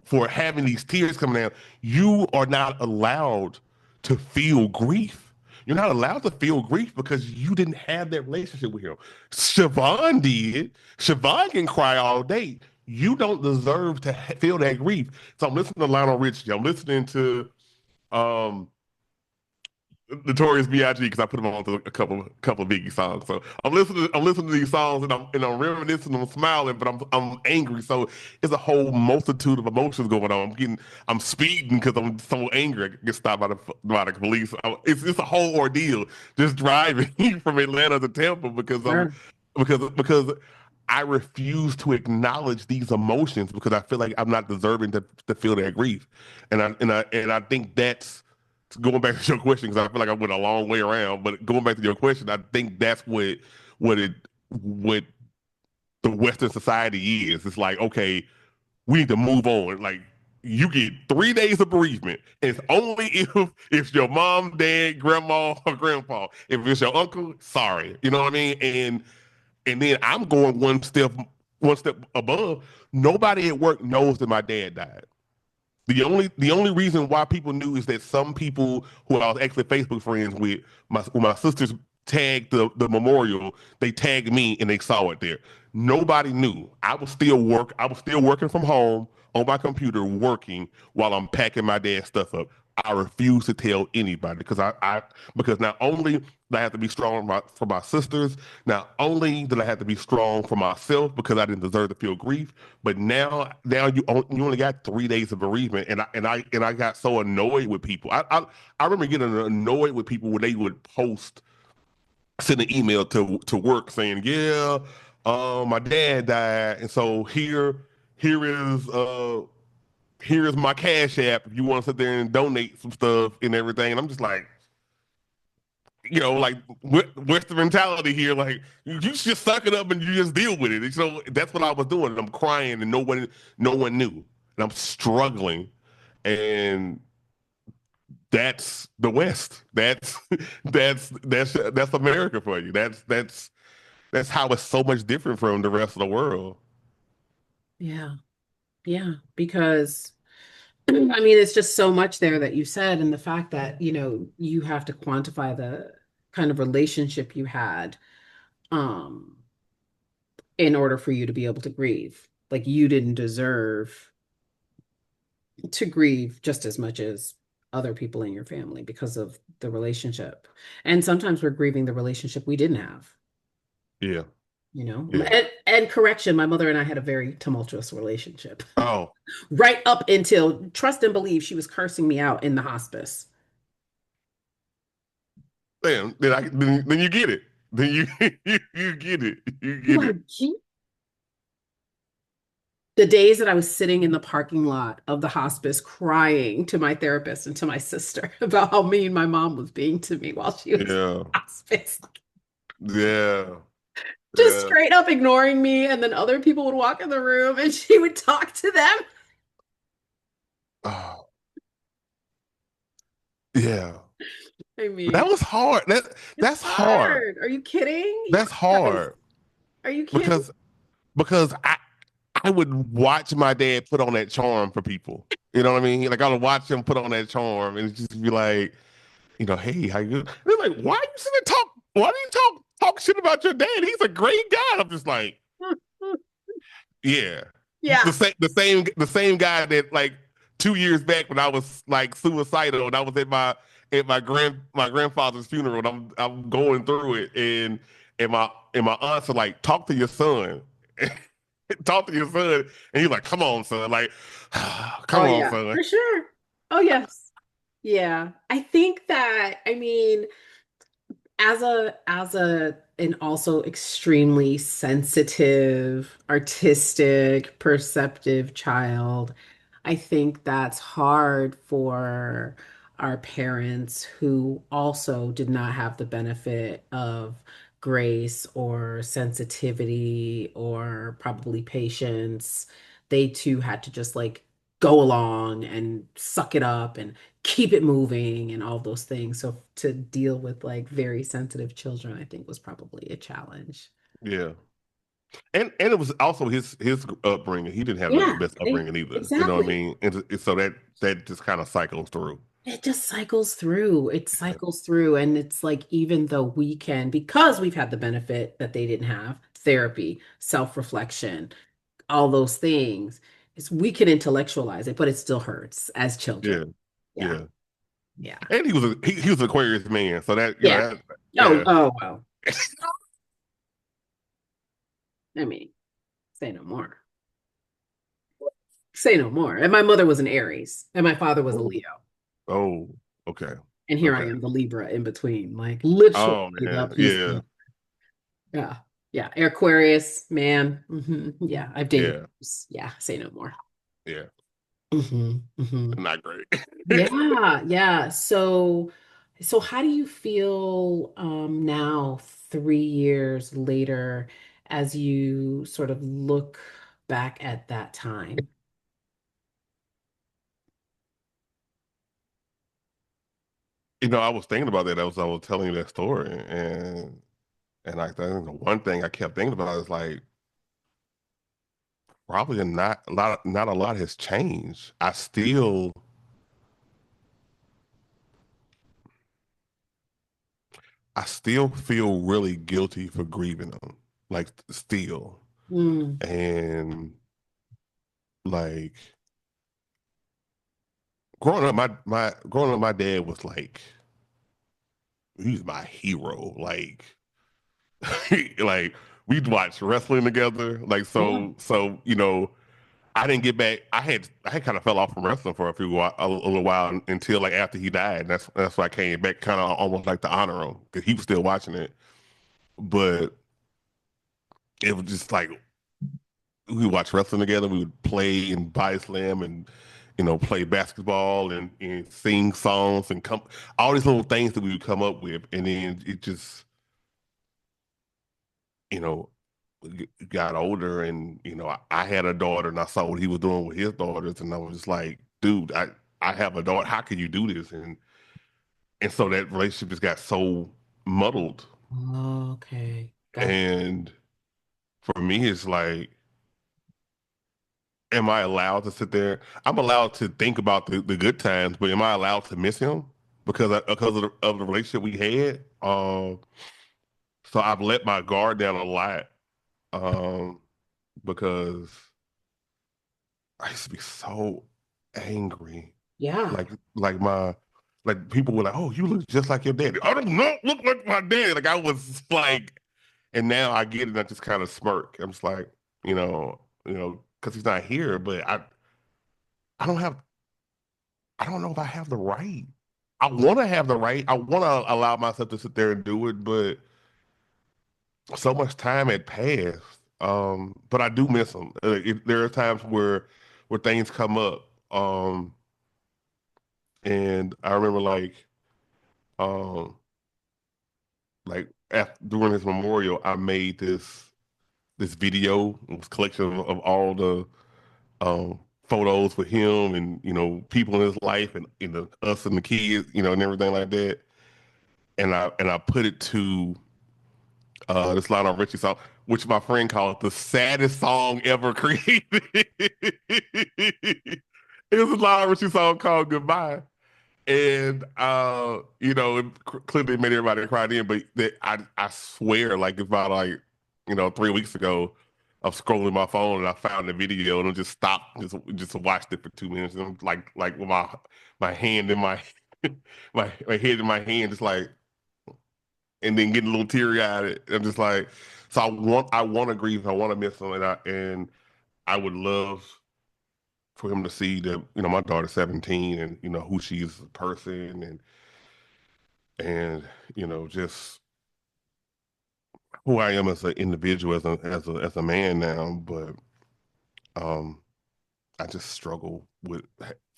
[SPEAKER 2] for having these tears coming down. You are not allowed to feel grief. You're not allowed to feel grief because you didn't have that relationship with him. Siobhan did. Siobhan can cry all day. You don't deserve to feel that grief. So I'm listening to Lionel Richie. I'm listening to um Notorious B.I.G. because I put him on to a couple of Biggie songs. So I'm listening to these songs, and I'm reminiscing, I'm smiling, but I'm angry. So it's a whole multitude of emotions going on. I'm speeding because I'm so angry. I get stopped by the police. It's a whole ordeal just driving from Atlanta to Tampa
[SPEAKER 1] Sure.
[SPEAKER 2] because I refuse to acknowledge these emotions because I feel like I'm not deserving to feel that grief. And I think that's going back to your question, because I feel like I went a long way around. But going back to your question, I think that's what the Western society is. It's like, okay, we need to move on. Like you get 3 days of bereavement. And it's only if it's your mom, dad, grandma, or grandpa. If it's your uncle, sorry. You know what I mean? And then I'm going one step above. Nobody at work knows that my dad died. The only reason why people knew is that some people who I was actually Facebook friends with, when my sisters tagged the memorial, they tagged me and they saw it there. Nobody knew. I was still working from home on my computer working while I'm packing my dad's stuff up. I refuse to tell anybody because not only did I have to be strong for my sisters, not only did I have to be strong for myself because I didn't deserve to feel grief, but now you only got 3 days of bereavement, and I got so annoyed with people. I remember getting annoyed with people when they would send an email to work saying, yeah, my dad died, and so here is here is my cash app if you want to sit there and donate some stuff and everything. And I'm just like, like Western mentality here, like you just suck it up and you just deal with it. And so that's what I was doing. And I'm crying and no one knew. And I'm struggling. And that's the West. That's that's America for you. That's how it's so much different from the rest of the world.
[SPEAKER 1] Yeah. Yeah. Because I mean, it's just so much there that you said, and the fact that, you have to quantify the kind of relationship you had, um, in order for you to be able to grieve. Like you didn't deserve to grieve just as much as other people in your family because of the relationship. And sometimes we're grieving the relationship we didn't have,
[SPEAKER 2] Yeah,
[SPEAKER 1] you know?
[SPEAKER 2] yeah.
[SPEAKER 1] And correction, my mother and I had a very tumultuous relationship
[SPEAKER 2] Oh,
[SPEAKER 1] right up until, trust and believe, she was cursing me out in the hospice.
[SPEAKER 2] damn. Then you get it. Then you you get it. You
[SPEAKER 1] Do
[SPEAKER 2] get
[SPEAKER 1] I
[SPEAKER 2] it.
[SPEAKER 1] keep the days that I was sitting in the parking lot of the hospice crying to my therapist and to my sister about how mean my mom was being to me while she was in
[SPEAKER 2] Yeah,
[SPEAKER 1] hospice,
[SPEAKER 2] yeah,
[SPEAKER 1] just
[SPEAKER 2] yeah.
[SPEAKER 1] straight up ignoring me. And then other people would walk in the room and she would talk to them.
[SPEAKER 2] Oh, yeah.
[SPEAKER 1] I
[SPEAKER 2] That
[SPEAKER 1] mean,
[SPEAKER 2] was hard.
[SPEAKER 1] it's
[SPEAKER 2] That's hard.
[SPEAKER 1] hard. Are you kidding?
[SPEAKER 2] That's hard
[SPEAKER 1] Are you kidding?
[SPEAKER 2] because because I would watch my dad put on that charm for people. You know what I mean? Like I would watch him put on that charm and just be like, hey, how you? They're like, why you sitting there talk? Why do you talk shit about your dad? He's a great guy. I'm just like, yeah,
[SPEAKER 1] Yeah.
[SPEAKER 2] the same guy that like 2 years back when I was like suicidal and I was at my grandfather's funeral and I'm going through it and my aunts are like, talk to your son. Talk to your son. And he's like, come on, son. Like,
[SPEAKER 1] Oh
[SPEAKER 2] come on,
[SPEAKER 1] yeah,
[SPEAKER 2] son.
[SPEAKER 1] for sure. Oh yes. Yeah. I think that, I mean, as a and also extremely sensitive, artistic, perceptive child, I think that's hard for our parents who also did not have the benefit of grace or sensitivity or probably patience. They too had to just like go along and suck it up and keep it moving and all those things. So to deal with like very sensitive children, I think was probably a challenge.
[SPEAKER 2] Yeah. And it was also his upbringing. He didn't have the
[SPEAKER 1] Yeah,
[SPEAKER 2] best upbringing either. You know what I
[SPEAKER 1] exactly.
[SPEAKER 2] mean? And so that just kind of cycles through.
[SPEAKER 1] It just cycles through. It cycles through. And it's like, even though we can, because we've had the benefit that they didn't have, therapy, self-reflection, all those things, is we can intellectualize it, but it still hurts as children.
[SPEAKER 2] Yeah,
[SPEAKER 1] Yeah.
[SPEAKER 2] yeah.
[SPEAKER 1] Yeah.
[SPEAKER 2] And he was an Aquarius man, so that
[SPEAKER 1] Yeah. Oh,
[SPEAKER 2] yeah,
[SPEAKER 1] oh, well. I mean, say no more. Say no more. And my mother was an Aries, and my father was a
[SPEAKER 2] oh,
[SPEAKER 1] Leo.
[SPEAKER 2] oh, okay,
[SPEAKER 1] And here I
[SPEAKER 2] okay.
[SPEAKER 1] am, the Libra in between, like literally
[SPEAKER 2] Oh
[SPEAKER 1] the
[SPEAKER 2] man,
[SPEAKER 1] piece.
[SPEAKER 2] yeah,
[SPEAKER 1] Yeah. Yeah. Aquarius, man. Yeah. I've dated.
[SPEAKER 2] yeah,
[SPEAKER 1] Yeah. Say no more.
[SPEAKER 2] yeah.
[SPEAKER 1] Hmm.
[SPEAKER 2] Not great.
[SPEAKER 1] Yeah. Yeah. So how do you feel now, 3 years later, as you sort of look back at that time?
[SPEAKER 2] I was thinking about that. I was telling you that story, and I think the one thing I kept thinking about is like probably not a lot has changed. I still feel really guilty for grieving them, like still.
[SPEAKER 1] Mm,
[SPEAKER 2] And like growing up, my dad was like he's my hero. Like like we'd watch wrestling together. Like
[SPEAKER 1] yeah.
[SPEAKER 2] so I didn't get back. I had kind of fell off from wrestling for a little while until like after he died. That's why I came back, kind of almost like to honor him because he was still watching it. But it was just like we would watch wrestling together. We would play and body slam and play basketball and sing songs and come all these little things that we would come up with, and then it just you know got older, and I had a daughter, and I saw what he was doing with his daughters, and I was just like, dude, I have a daughter. How can you do this? and so that relationship just got so muddled.
[SPEAKER 1] Okay. Gotcha.
[SPEAKER 2] And for me, it's like, am I allowed to sit there? I'm allowed to think about the good times, but am I allowed to miss him because of the relationship we had? So I've let my guard down a lot, um, because I used to be so angry.
[SPEAKER 1] Yeah.
[SPEAKER 2] Like like my like people were like, "Oh, you look just like your daddy." I do not look like my dad. Like I was like, and now I get it. And I just kind of smirk. I'm just like, because he's not here. But I don't have. I don't know if I have the right. I want to have the right. I want to allow myself to sit there and do it, but so much time had passed. But I do miss him. There are times where things come up. And I remember um, during his memorial, I made this video, this collection of all the photos with him and people in his life and us and the kids, and everything like that. And I put it to this Lionel Richie song, which my friend called the saddest song ever created. It was a Lionel Richie song called Goodbye. And it clearly made everybody cry then, but I swear, like about 3 weeks ago, of scrolling my phone and I found the video and I just stopped, just watched it for 2 minutes. And I'm like with my hand in my my head in my hand, just like, and then getting a little teary eyed. I'm just like, so I want to grieve, I want to miss him, and I would love for him to see that my daughter's 17 and who she is as a person, and just who I am as an individual, as a man now. But um I just struggle with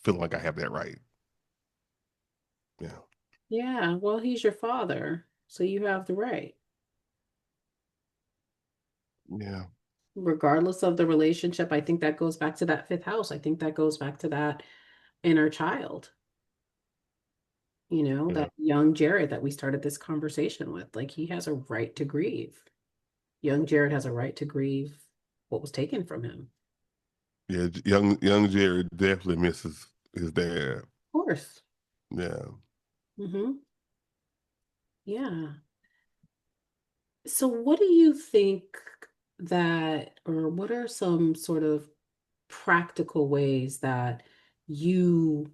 [SPEAKER 2] feeling like I have that right. Yeah.
[SPEAKER 1] Yeah. Well, he's your father, so you have the right,
[SPEAKER 2] Yeah.
[SPEAKER 1] regardless of the relationship. I think that goes back to that fifth house. I think that goes back to that inner child,
[SPEAKER 2] Yeah.
[SPEAKER 1] that young Jared that we started this conversation with. Like, he has a right to grieve. Young Jared has a right to grieve what was taken from him.
[SPEAKER 2] Yeah. Young Jerry definitely misses his dad.
[SPEAKER 1] Of course.
[SPEAKER 2] Yeah.
[SPEAKER 1] Hmm. Yeah. So what do you think or what are some sort of practical ways that you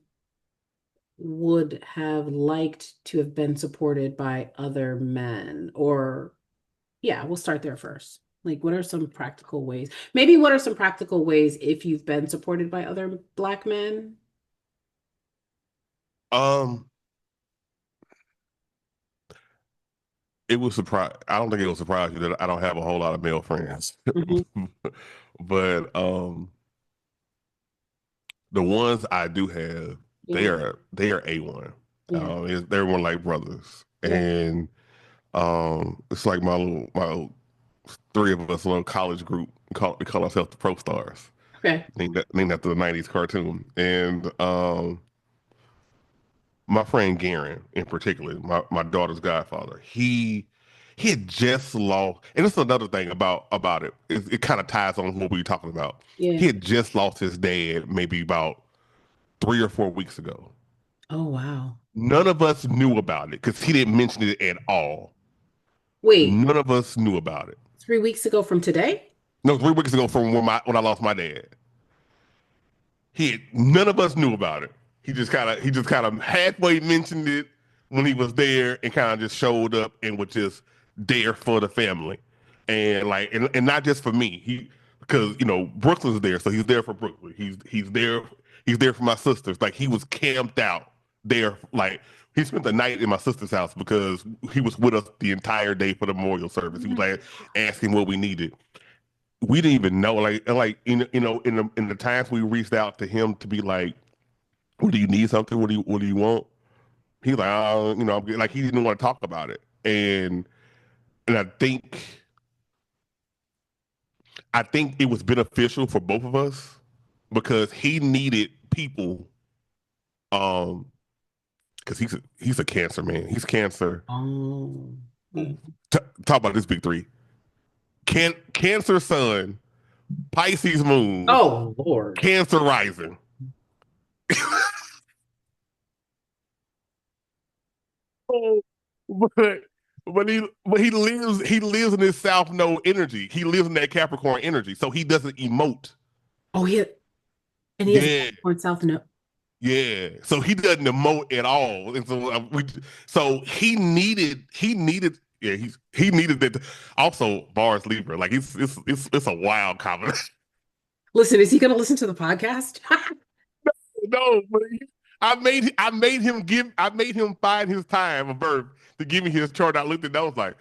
[SPEAKER 1] would have liked to have been supported by other men? Or, yeah, we'll start there first. Like, what are some practical ways? Maybe what are some practical ways if you've been supported by other Black men?
[SPEAKER 2] um it was surprise I don't think it will surprise you that I don't have a whole lot of male friends.
[SPEAKER 1] Hmm.
[SPEAKER 2] But the ones I do have, they
[SPEAKER 1] Yeah,
[SPEAKER 2] are they are A1.
[SPEAKER 1] yeah,
[SPEAKER 2] They're more like brothers.
[SPEAKER 1] yeah.
[SPEAKER 2] And it's like my three of us little college group. We call ourselves the Pro Stars,
[SPEAKER 1] Okay.
[SPEAKER 2] named after the '90s cartoon. And my friend Garen, in particular, my daughter's godfather, he had just lost, and this is another thing about it. It kind of ties on what we were talking about. He
[SPEAKER 1] Yeah.
[SPEAKER 2] had just lost his dad maybe about 3 or 4 weeks ago.
[SPEAKER 1] Oh, wow.
[SPEAKER 2] None of us knew about it because he didn't mention it at all.
[SPEAKER 1] Wait,
[SPEAKER 2] None of us knew about it.
[SPEAKER 1] 3 weeks ago from today?
[SPEAKER 2] No, 3 weeks ago from when I lost my dad. None of us knew about it. He just kind of halfway mentioned it when he was there and kind of just showed up and was just there for the family. And and not just for me. Because Brooklyn's there, so he's there for Brooklyn. He's there for my sisters. Like he was camped out there. Like he spent the night in my sister's house because he was with us the entire day for the memorial
[SPEAKER 1] Oh
[SPEAKER 2] service. He was
[SPEAKER 1] my
[SPEAKER 2] like asking what we needed. We didn't even know, in the times we reached out to him to be like, "What do you need something? What do you want?" He's like, I'm good. Like he didn't want to talk about it, and I think it was beneficial for both of us because he needed people um because he's a cancer man. He's cancer.
[SPEAKER 1] Oh.
[SPEAKER 2] Talk about this big three. Cancer sun, Pisces moon,
[SPEAKER 1] Oh, Lord.
[SPEAKER 2] Cancer rising. Oh, but he lives in his South Node energy. He lives in that Capricorn energy, so he doesn't emote.
[SPEAKER 1] Oh, and he has a
[SPEAKER 2] Yeah,
[SPEAKER 1] Capricorn South Node.
[SPEAKER 2] yeah. So he doesn't emote at all, and so so he needed. Yeah, he needed that. Also, Bars Libra, like it's a wild combination.
[SPEAKER 1] Listen, is he going to listen to the podcast?
[SPEAKER 2] No, but I made him find his time of birth to give me his chart. I looked at that, I was like,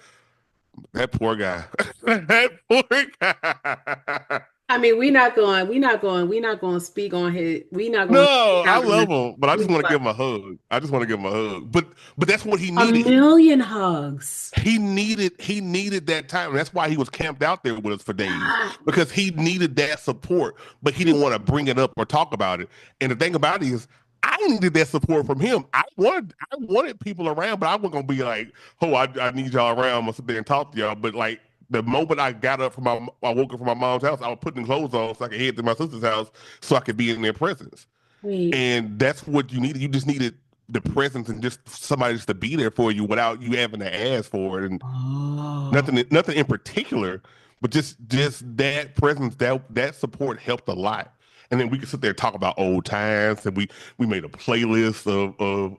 [SPEAKER 2] that poor guy. That poor guy.
[SPEAKER 1] I mean, we're not going to speak on his, we're not going to,
[SPEAKER 2] No,
[SPEAKER 1] we're
[SPEAKER 2] I
[SPEAKER 1] not going
[SPEAKER 2] love him, but I just
[SPEAKER 1] to,
[SPEAKER 2] want to give
[SPEAKER 1] but
[SPEAKER 2] him a hug. I just want to give him a hug. But that's what he
[SPEAKER 1] a
[SPEAKER 2] needed.
[SPEAKER 1] million hugs.
[SPEAKER 2] He needed that time. And that's why he was camped out there with us for days because he needed that support, but he didn't want to bring it up or talk about it. And the thing about it is, I needed that support from him. I wanted people around, but I wasn't gonna be like, oh, I need y'all around. I'm gonna sit there and talk to y'all. But like the moment I woke up from my mom's house, I was putting clothes on so I could head to my sister's house so I could be in their presence.
[SPEAKER 1] Wait.
[SPEAKER 2] And that's what you needed. You just needed the presence and just somebody just to be there for you without you having to ask for it. And
[SPEAKER 1] Oh,
[SPEAKER 2] nothing in particular, but just that presence, that support helped a lot. And then we could sit there and talk about old times, and we made a playlist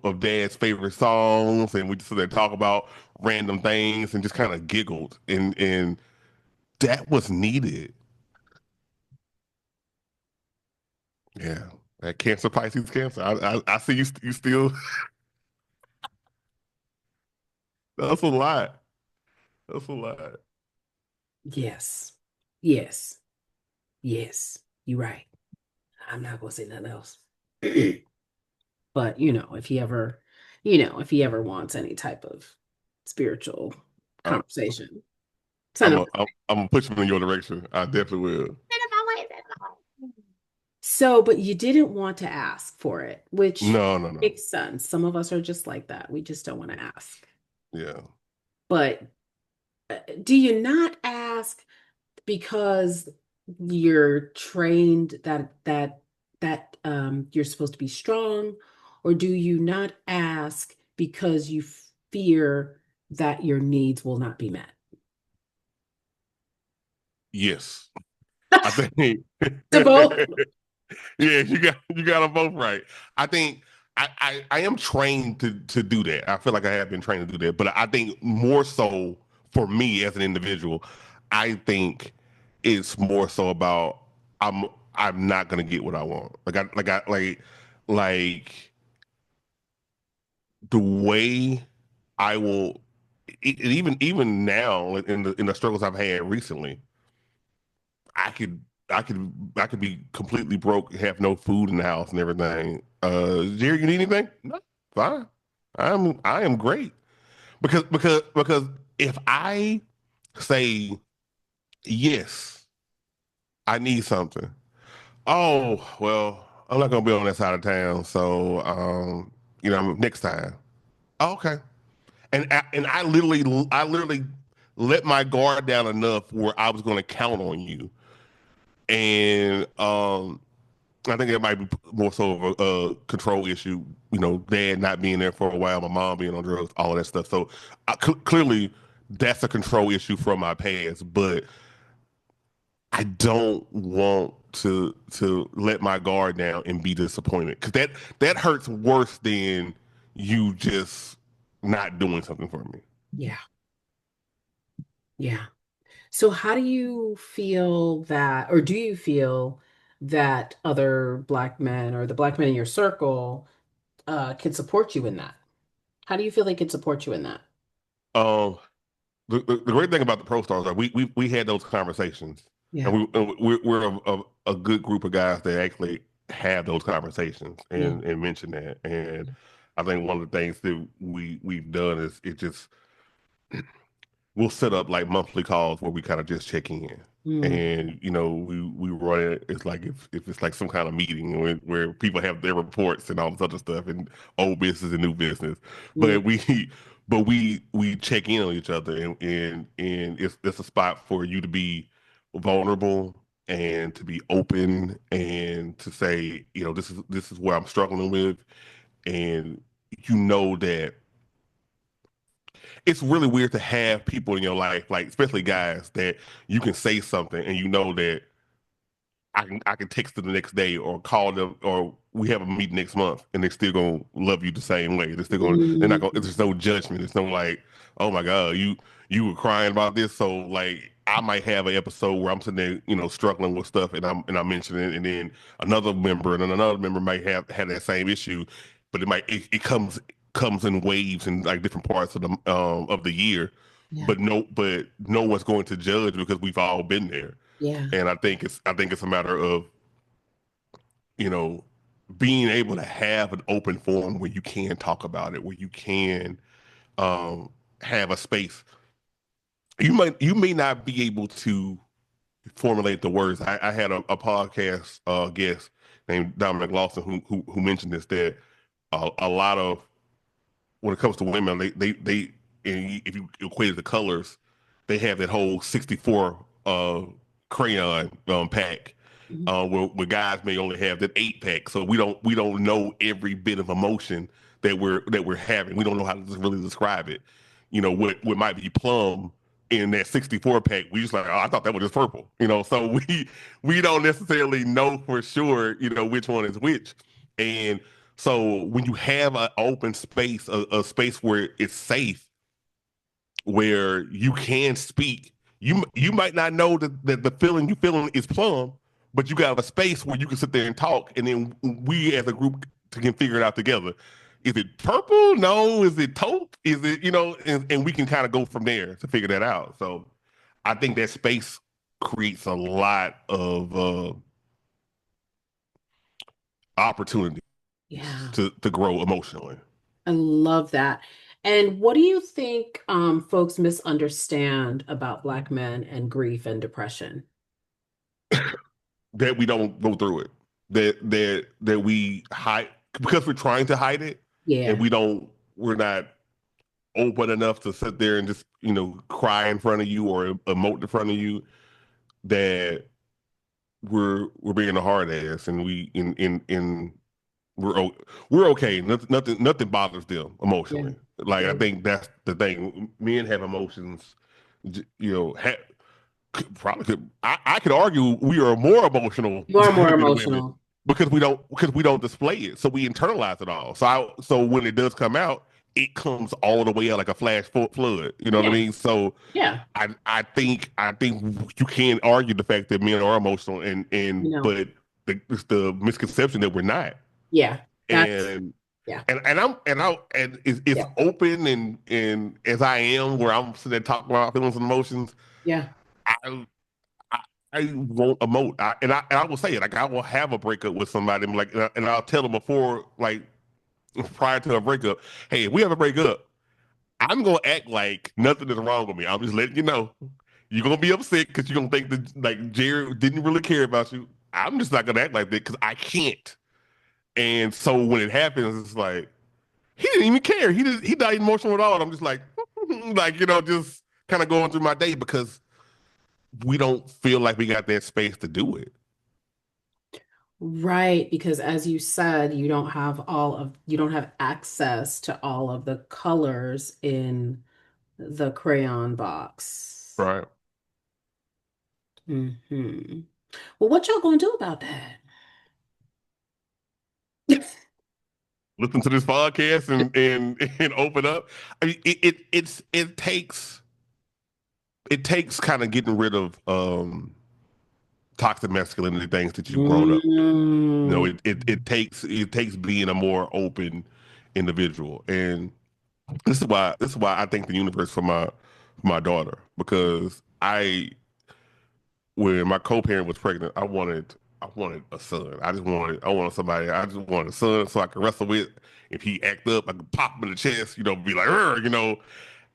[SPEAKER 2] of Dad's favorite songs, and we just sit there and talk about random things and just kind of giggled, and that was needed. Yeah, that Cancer Pisces Cancer. I see you still. That's a lot. That's a lot.
[SPEAKER 1] yes. Yes. Yes. You're right. I'm not going to say nothing else. But, if he ever wants any type of spiritual
[SPEAKER 2] I'm
[SPEAKER 1] conversation, send him.
[SPEAKER 2] I'm gonna push him in your direction. I definitely will.
[SPEAKER 1] So, but you didn't want to ask for it, which
[SPEAKER 2] No, no, no.
[SPEAKER 1] makes sense. Some of us are just like that. We just don't want to ask.
[SPEAKER 2] Yeah.
[SPEAKER 1] But do you not ask because you're trained that you're supposed to be strong, or do you not ask because you fear that your needs will not be met?
[SPEAKER 2] Yes. I think
[SPEAKER 1] To both.
[SPEAKER 2] yeah, you got them both right. I think I am trained to do that. I feel like I have been trained to do that, but I think more so for me as an individual, I think it's more so about I'm I'm not gonna get what I want. Like the way I will even now in the struggles I've had recently, I could I could be completely broke, have no food in the house and everything. Jerry, you need anything? No, fine. I am great because if I say yes, I need something. Oh well, I'm not gonna be on that side of town, so next time. Oh, okay. And I literally let my guard down enough where I was going to count on you, and I think it might be more so of a control issue. Dad not being there for a while, my mom being on drugs, all of that stuff. So clearly, that's a control issue from my past. But I don't want to let my guard down and be disappointed because that hurts worse than you just not doing something for me.
[SPEAKER 1] Yeah. Yeah. So how do you feel that, or do you feel that other Black men or the Black men in your circle can support you in that? How do you feel they can support you in that?
[SPEAKER 2] Um, the great thing about the pro stars are we had those conversations, and
[SPEAKER 1] Yeah.
[SPEAKER 2] we're a good group of guys that actually have those conversations
[SPEAKER 1] Yeah.
[SPEAKER 2] and mention that. And I think one of the things that we've done is it just we'll set up like monthly calls where we kind of just check in.
[SPEAKER 1] Mm,
[SPEAKER 2] And we run it. It's like if it's like some kind of meeting where people have their reports and all this other stuff and old business and new business,
[SPEAKER 1] mm,
[SPEAKER 2] but we check in on each other and it's a spot for you to be vulnerable and to be open and to say this is where I'm struggling with, and that it's really weird to have people in your life, like especially guys, that you can say something and that I can text them the next day or call them or we have a meeting next month and they're still gonna love you the same way. They're not gonna,
[SPEAKER 1] mm,
[SPEAKER 2] there's no judgment. It's no like, oh my God, you were crying about this. So like I might have an episode where I'm sitting there, struggling with stuff and I'm mentioning it, and then another member might have had that same issue, but it comes in waves in like different parts of the year.
[SPEAKER 1] yeah,
[SPEAKER 2] But no one's going to judge because we've all been there.
[SPEAKER 1] yeah,
[SPEAKER 2] And I think it's a matter of, you know, being able to have an open forum where you can talk about it, where you can have a space. You may not be able to formulate the words. I had a podcast guest named Dominic Lawson who mentioned this, that a lot of when it comes to women, they and if you equate it to colors, they have that whole 64 crayon pack.
[SPEAKER 1] mhm,
[SPEAKER 2] Where guys may only have that 8 pack, so we don't know every bit of emotion that we're having. We don't know how to just really describe it. What might be plum in that 64 pack, we just like, oh, I thought that was just purple. So we don't necessarily know for sure, which one is which. And so when you have an open space, a space where it's safe, where you can speak, you might not know that the feeling you feeling is plum, but you got a space where you can sit there and talk, and then we as a group can figure it out together. Is it purple? No. Is it taupe? Is it and we can kind of go from there to figure that out. So I think that space creates a lot of opportunities
[SPEAKER 1] yeah.
[SPEAKER 2] to grow emotionally.
[SPEAKER 1] I love that. And what do you think folks misunderstand about Black men and grief and depression?
[SPEAKER 2] That we don't go through it, that we hide because we're trying to hide it, and
[SPEAKER 1] Yeah,
[SPEAKER 2] we're not open enough to sit there and just cry in front of you or emote in front of you, that we're being a hard ass, and we're we're okay. Nothing bothers them
[SPEAKER 1] yeah,
[SPEAKER 2] emotionally. Like I
[SPEAKER 1] yeah.
[SPEAKER 2] think that's the thing. Men have emotions, you know. Probably could. I could argue we are more emotional
[SPEAKER 1] More and more
[SPEAKER 2] than women
[SPEAKER 1] emotional.
[SPEAKER 2] because we don't display it, so we internalize it all. So when it does come out, it comes all the way out like a flash flood. You know what I
[SPEAKER 1] Yeah,
[SPEAKER 2] mean? So
[SPEAKER 1] yeah.
[SPEAKER 2] I think you can't argue the fact that men are emotional,
[SPEAKER 1] No,
[SPEAKER 2] but it's the misconception that we're not.
[SPEAKER 1] yeah. That's
[SPEAKER 2] And
[SPEAKER 1] yeah,
[SPEAKER 2] and it's
[SPEAKER 1] yeah,
[SPEAKER 2] open, and as I am, where I'm sitting there talking about feelings and emotions.
[SPEAKER 1] yeah,
[SPEAKER 2] I I, I won't emote. And I will say it. Like I will have a breakup with somebody, and like, and I'll tell them before, like prior to a breakup, hey, if we have a breakup, I'm gonna act like nothing is wrong with me. I'm just letting you know. You're gonna be upset because you're gonna think that like Jared didn't really care about you. I'm just not gonna act like that because I can't. And so when it happens, it's like he didn't even care. He not emotional at all. And I'm just like, like just kind of going through my day because we don't feel like we got that space to do it.
[SPEAKER 1] right. Because as you said, you don't have access to all of the colors in the crayon box.
[SPEAKER 2] Right.
[SPEAKER 1] Hmm. Well, what y'all gonna do about that?
[SPEAKER 2] Listen to this podcast and open up. I mean, it takes kind of getting rid of toxic masculinity things that you've grown up with.
[SPEAKER 1] Mm.
[SPEAKER 2] It takes being a more open individual, and this is why I thank the universe for my daughter, because when my co-parent was pregnant, I wanted a son. I just wanted a son so I could wrestle with. If he act up, I could pop him in the chest, be like, "Rrr,"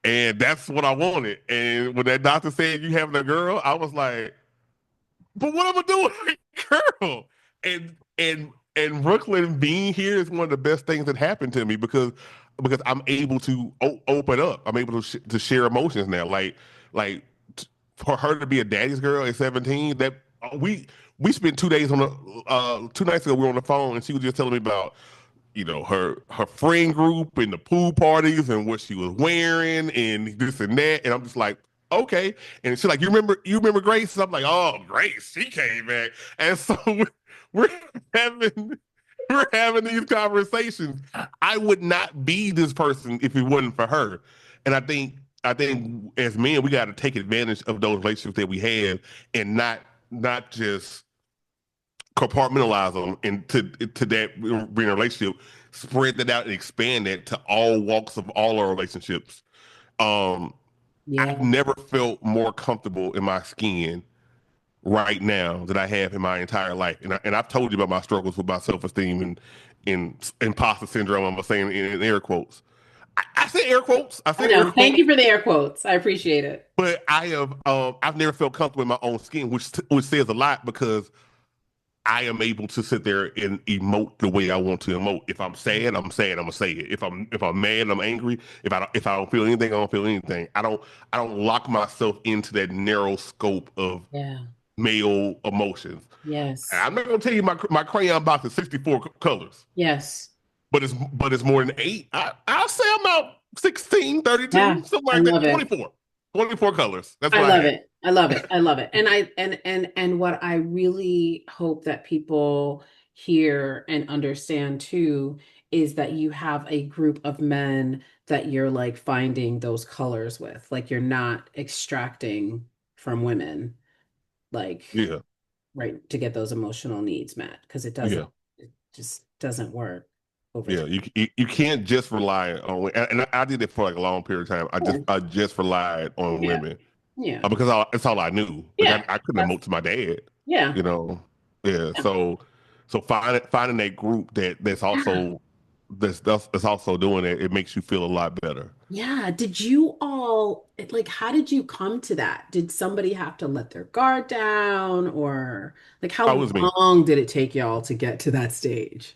[SPEAKER 2] And that's what I wanted. And when that doctor said you having a girl, I was like, but what am I doing with a girl? And Brooklyn being here is one of the best things that happened to me because I'm able to open up. I'm able to share emotions now. Like for her to be a daddy's girl at 17, that we spent 2 days on the 2 nights ago we were on the phone and she was just telling me about her friend group and the pool parties and what she was wearing and this and that. And I'm just like, okay. And she's like, you remember Grace? And I'm like, oh, Grace, she came back. And so we're having we're having these conversations. I would not be this person if it wasn't for her. And I think as men, we got to take advantage of those relationships that we have and not just compartmentalize them into that being a relationship, spread that out and expand that to all walks of all our relationships. Um, I've
[SPEAKER 1] Yeah.
[SPEAKER 2] never felt more comfortable in my skin right now than I have in my entire life. And I've told you about my struggles with my self-esteem and imposter syndrome. I'm saying in air quotes. I say air quotes. I
[SPEAKER 1] I
[SPEAKER 2] said air
[SPEAKER 1] know. Thank
[SPEAKER 2] quotes.
[SPEAKER 1] you for the air quotes. I appreciate it.
[SPEAKER 2] But I've never felt comfortable in my own skin, which says a lot because I am able to sit there and emote the way I want to emote. If I'm sad, I'm sad. I'm gonna say it. If I'm mad, I'm angry. If I don't feel anything, I don't feel anything. I don't lock myself into that narrow scope of
[SPEAKER 1] Yeah.
[SPEAKER 2] male emotions. And
[SPEAKER 1] Yes.
[SPEAKER 2] I'm not gonna tell you my crayon box is 64 colors,
[SPEAKER 1] Yes.
[SPEAKER 2] but it's more than eight. I'll say I'm about 16,
[SPEAKER 1] Yeah.
[SPEAKER 2] 32, something
[SPEAKER 1] I
[SPEAKER 2] like that.
[SPEAKER 1] love it.
[SPEAKER 2] 24 colors. That's
[SPEAKER 1] I
[SPEAKER 2] what I
[SPEAKER 1] love
[SPEAKER 2] have.
[SPEAKER 1] it. I love it. I love it. And what I really hope that people hear and understand too is that you have a group of men that you're like finding those colors with. Like you're not extracting from women, like
[SPEAKER 2] Yeah,
[SPEAKER 1] right to get those emotional needs met because
[SPEAKER 2] yeah.
[SPEAKER 1] it just doesn't work over
[SPEAKER 2] Yeah,
[SPEAKER 1] time.
[SPEAKER 2] you can't just rely on, and I did it for like a long period of time. I just
[SPEAKER 1] Yeah.
[SPEAKER 2] I just relied on
[SPEAKER 1] Yeah.
[SPEAKER 2] women
[SPEAKER 1] Yeah.
[SPEAKER 2] because it's all I knew. Like
[SPEAKER 1] Yeah.
[SPEAKER 2] I couldn't
[SPEAKER 1] That's
[SPEAKER 2] emote to my dad,
[SPEAKER 1] yeah.
[SPEAKER 2] you know. Yeah,
[SPEAKER 1] Yeah.
[SPEAKER 2] so finding that group that's
[SPEAKER 1] Yeah.
[SPEAKER 2] also that's also doing it. It makes you feel a lot better.
[SPEAKER 1] Yeah. Did you all like how did you come to that? Did somebody have to let their guard down or like
[SPEAKER 2] Oh, it
[SPEAKER 1] how
[SPEAKER 2] was me.
[SPEAKER 1] long did it take y'all to get to that stage?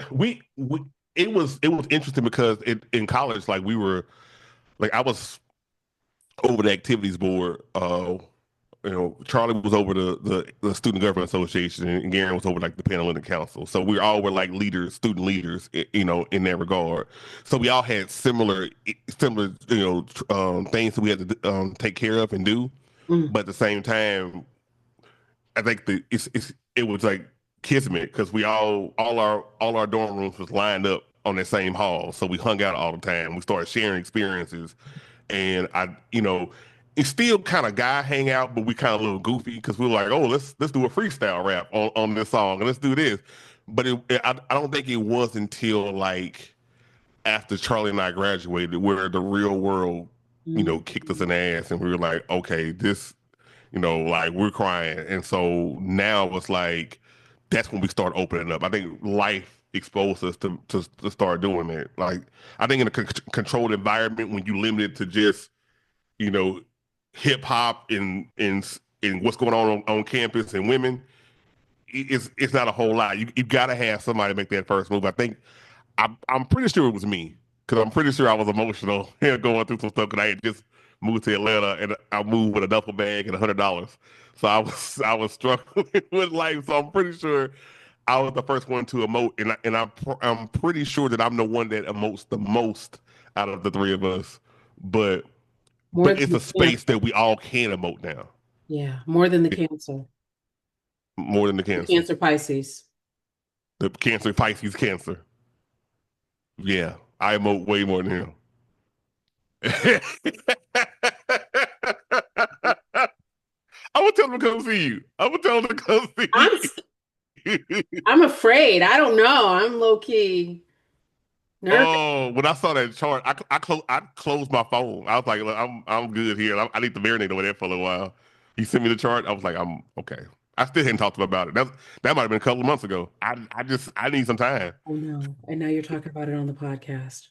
[SPEAKER 2] We it was interesting because in college like we were like I was over the activities board. Charlie was over the Student Government Association, and Garen was over like the Panhellenic Council. So we all were like leaders, student leaders, in that regard. So we all had similar, things that we had to take care of and do.
[SPEAKER 1] Mm,
[SPEAKER 2] But at the same time, I think it was like kismet because we all our dorm rooms was lined up on that same hall, so we hung out all the time. We started sharing experiences, and it's still kind of guy hangout, but we kind of a little goofy because we were like, oh, let's do a freestyle rap on this song and let's do this. But I don't think it was until like after Charlie and I graduated where the real world,
[SPEAKER 1] mm,
[SPEAKER 2] kicked us in the ass and we were like, okay, this, like we're crying. And so now it's like that's when we start opening up. I think life exposed us to start doing it. Like I think in a controlled environment when you limit it to just you know, hip hop and what's going on campus and women, it's not a whole lot. You got to have somebody make that first move. I'm pretty sure it was me because I'm pretty sure I was emotional and going through some stuff because I had just moved to Atlanta and I moved with a duffel bag and $100. So I was struggling with life. So I'm pretty sure I was the first one to emote, and I'm pretty sure that I'm the one that emotes the most out of the three of us. But
[SPEAKER 1] more
[SPEAKER 2] but
[SPEAKER 1] than
[SPEAKER 2] it's a
[SPEAKER 1] the
[SPEAKER 2] space
[SPEAKER 1] cancer.
[SPEAKER 2] that we all can emote now.
[SPEAKER 1] Yeah, more than the
[SPEAKER 2] Yeah,
[SPEAKER 1] cancer.
[SPEAKER 2] more than the
[SPEAKER 1] The
[SPEAKER 2] cancer.
[SPEAKER 1] Cancer Pisces.
[SPEAKER 2] The cancer, Pisces cancer. Yeah, I emote way more than him. I would tell him to come see you. I would tell him to come
[SPEAKER 1] I'm
[SPEAKER 2] see you.
[SPEAKER 1] I'm afraid. I don't know. I'm low key nervous.
[SPEAKER 2] Oh, when I saw that chart, I closed my phone. I was like, "Look, I'm good here. I need to marinate over there for a little while." He sent me the chart. I was like, "I'm okay." I still hadn't talked to him about it. That might have been a couple of months ago. I need some time.
[SPEAKER 1] Oh no. And now you're talking about it on the podcast.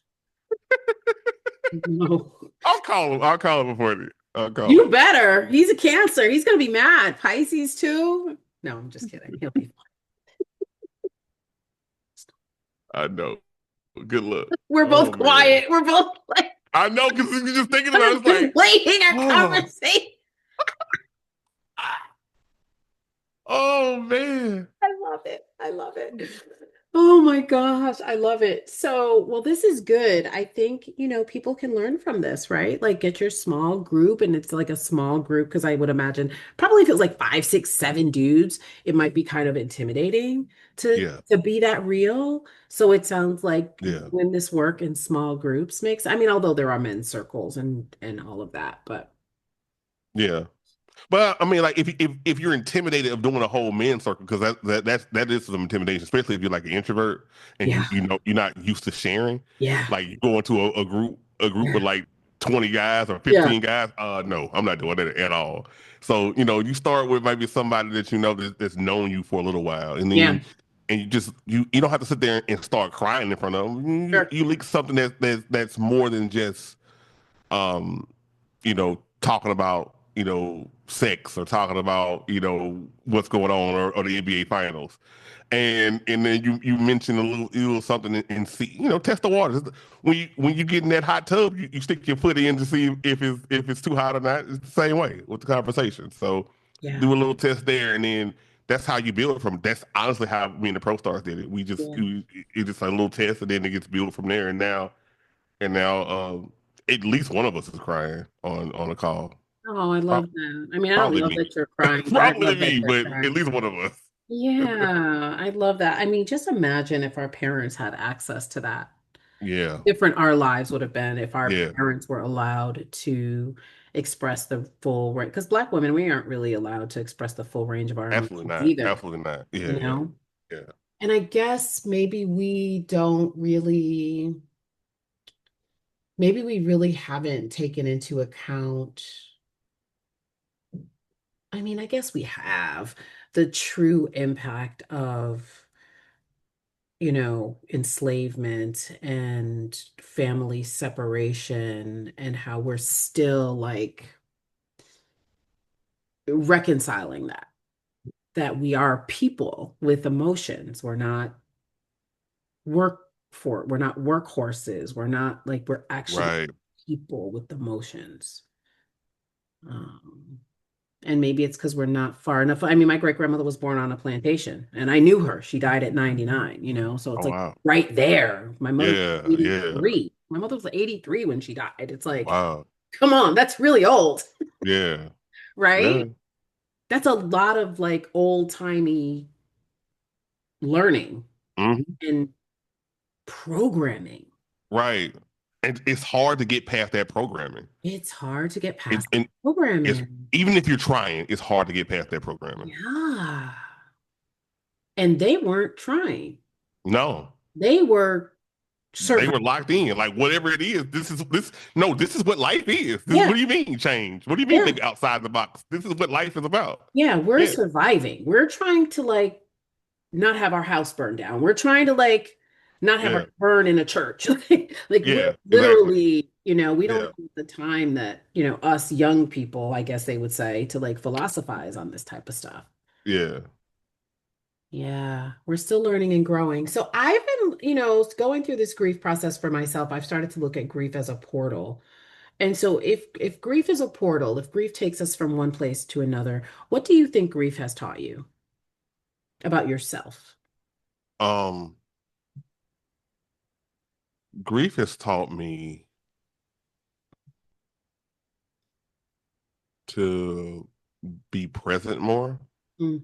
[SPEAKER 1] No.
[SPEAKER 2] I'll call him. I'll call him before then. I'll call
[SPEAKER 1] You
[SPEAKER 2] him.
[SPEAKER 1] better. He's a Cancer. He's gonna be mad. Pisces too. No, I'm just kidding. He'll be fine.
[SPEAKER 2] I know. Good luck.
[SPEAKER 1] We're
[SPEAKER 2] Oh
[SPEAKER 1] both
[SPEAKER 2] man.
[SPEAKER 1] quiet. We're both like
[SPEAKER 2] I know because you're just thinking about it, it's like,
[SPEAKER 1] contemplating our
[SPEAKER 2] oh,
[SPEAKER 1] conversation.
[SPEAKER 2] oh man.
[SPEAKER 1] I love it. I love it. Oh my gosh, I love it. So, well, this is good. I think, people can learn from this, right? Like get your small group and it's like a small group because I would imagine probably if it was like five, six, seven dudes, it might be kind of intimidating to
[SPEAKER 2] Yeah.
[SPEAKER 1] to be that real. So it sounds like
[SPEAKER 2] Yeah.
[SPEAKER 1] when this work in small groups makes, I mean, although there are men's circles and all of that, but
[SPEAKER 2] Yeah. But I mean, like if you're intimidated of doing a whole men circle, because that is some intimidation, especially if you're like an introvert and
[SPEAKER 1] yeah,
[SPEAKER 2] you know you're not used to sharing.
[SPEAKER 1] yeah,
[SPEAKER 2] Like you go into a group
[SPEAKER 1] yeah,
[SPEAKER 2] with like 20 guys or
[SPEAKER 1] yeah,
[SPEAKER 2] 15 guys. No, I'm not doing that at all. So you start with maybe somebody that you know that's known you for a little while, and then
[SPEAKER 1] yeah,
[SPEAKER 2] you just you don't have to sit there and start crying in front of them. You
[SPEAKER 1] sure,
[SPEAKER 2] you leak something that's more than just um talking about, sex or talking about, what's going on or the NBA finals. And then you mentioned a little something and see, test the waters. When you get in that hot tub, you stick your foot in to see if it's too hot or not. It's the same way with the conversation. So
[SPEAKER 1] yeah,
[SPEAKER 2] do a little test there and then that's how you build from. That's honestly how me and the Pro Stars did it.
[SPEAKER 1] yeah.
[SPEAKER 2] It's just a little test and then it gets built from there. And now, at least one of us is crying on a call.
[SPEAKER 1] Oh, I
[SPEAKER 2] Pro-
[SPEAKER 1] love that. I mean, I don't
[SPEAKER 2] Probably
[SPEAKER 1] love
[SPEAKER 2] me.
[SPEAKER 1] that you're crying, but I
[SPEAKER 2] Probably
[SPEAKER 1] love that
[SPEAKER 2] me,
[SPEAKER 1] you're
[SPEAKER 2] but at
[SPEAKER 1] crying.
[SPEAKER 2] least one of us.
[SPEAKER 1] Yeah, I love that. I mean, just imagine if our parents had access to that.
[SPEAKER 2] Yeah,
[SPEAKER 1] Different our lives would have been if our
[SPEAKER 2] yeah,
[SPEAKER 1] parents were allowed to express the full range. Because Black women, we aren't really allowed to express the full range of our
[SPEAKER 2] absolutely
[SPEAKER 1] emotions
[SPEAKER 2] not.
[SPEAKER 1] either,
[SPEAKER 2] Absolutely not. Yeah,
[SPEAKER 1] you
[SPEAKER 2] yeah,
[SPEAKER 1] know?
[SPEAKER 2] yeah.
[SPEAKER 1] And I guess maybe we really haven't taken into account. I mean, I guess we have the true impact of, enslavement and family separation and how we're still like reconciling that we are people with emotions. Work we're not workhorses. We're not like we're actually
[SPEAKER 2] Right,
[SPEAKER 1] people with emotions. Um, And maybe it's because we're not far enough. I mean, my great grandmother was born on a plantation and I knew her. She died at 99, so it's
[SPEAKER 2] oh
[SPEAKER 1] like
[SPEAKER 2] wow.
[SPEAKER 1] right there. My mother was
[SPEAKER 2] Yeah, yeah.
[SPEAKER 1] 83. My mother was 83 when she died. It's like,
[SPEAKER 2] Wow.
[SPEAKER 1] come on, that's really old,
[SPEAKER 2] Yeah, yeah.
[SPEAKER 1] right? That's a lot of like old-timey learning
[SPEAKER 2] Hmm.
[SPEAKER 1] and programming.
[SPEAKER 2] Right. And it's hard to get past that programming.
[SPEAKER 1] It's hard to get
[SPEAKER 2] It,
[SPEAKER 1] past that
[SPEAKER 2] and it's
[SPEAKER 1] programming.
[SPEAKER 2] even if you're trying, it's hard to get past that programming.
[SPEAKER 1] Yeah. And they weren't trying.
[SPEAKER 2] No.
[SPEAKER 1] They were
[SPEAKER 2] They were
[SPEAKER 1] surviving.
[SPEAKER 2] locked in. Like whatever it is, this is what life is. What
[SPEAKER 1] Yeah.
[SPEAKER 2] do you mean change? What do you mean
[SPEAKER 1] Yeah.
[SPEAKER 2] think outside the box? This is what life is about.
[SPEAKER 1] Yeah, we're
[SPEAKER 2] Yeah,
[SPEAKER 1] surviving. We're trying to like not have our house burned down. We're trying to like not have our
[SPEAKER 2] yeah,
[SPEAKER 1] burn in a church. Like we're
[SPEAKER 2] yeah, exactly.
[SPEAKER 1] literally, we don't
[SPEAKER 2] Yeah,
[SPEAKER 1] have the time that, us young people, I guess they would say, to like philosophize on this type of stuff.
[SPEAKER 2] yeah.
[SPEAKER 1] Yeah, we're still learning and growing. So I've been, going through this grief process for myself. I've started to look at grief as a portal. And so if grief is a portal, if grief takes us from one place to another, what do you think grief has taught you about yourself?
[SPEAKER 2] Um, grief has taught me to be present more
[SPEAKER 1] Mm,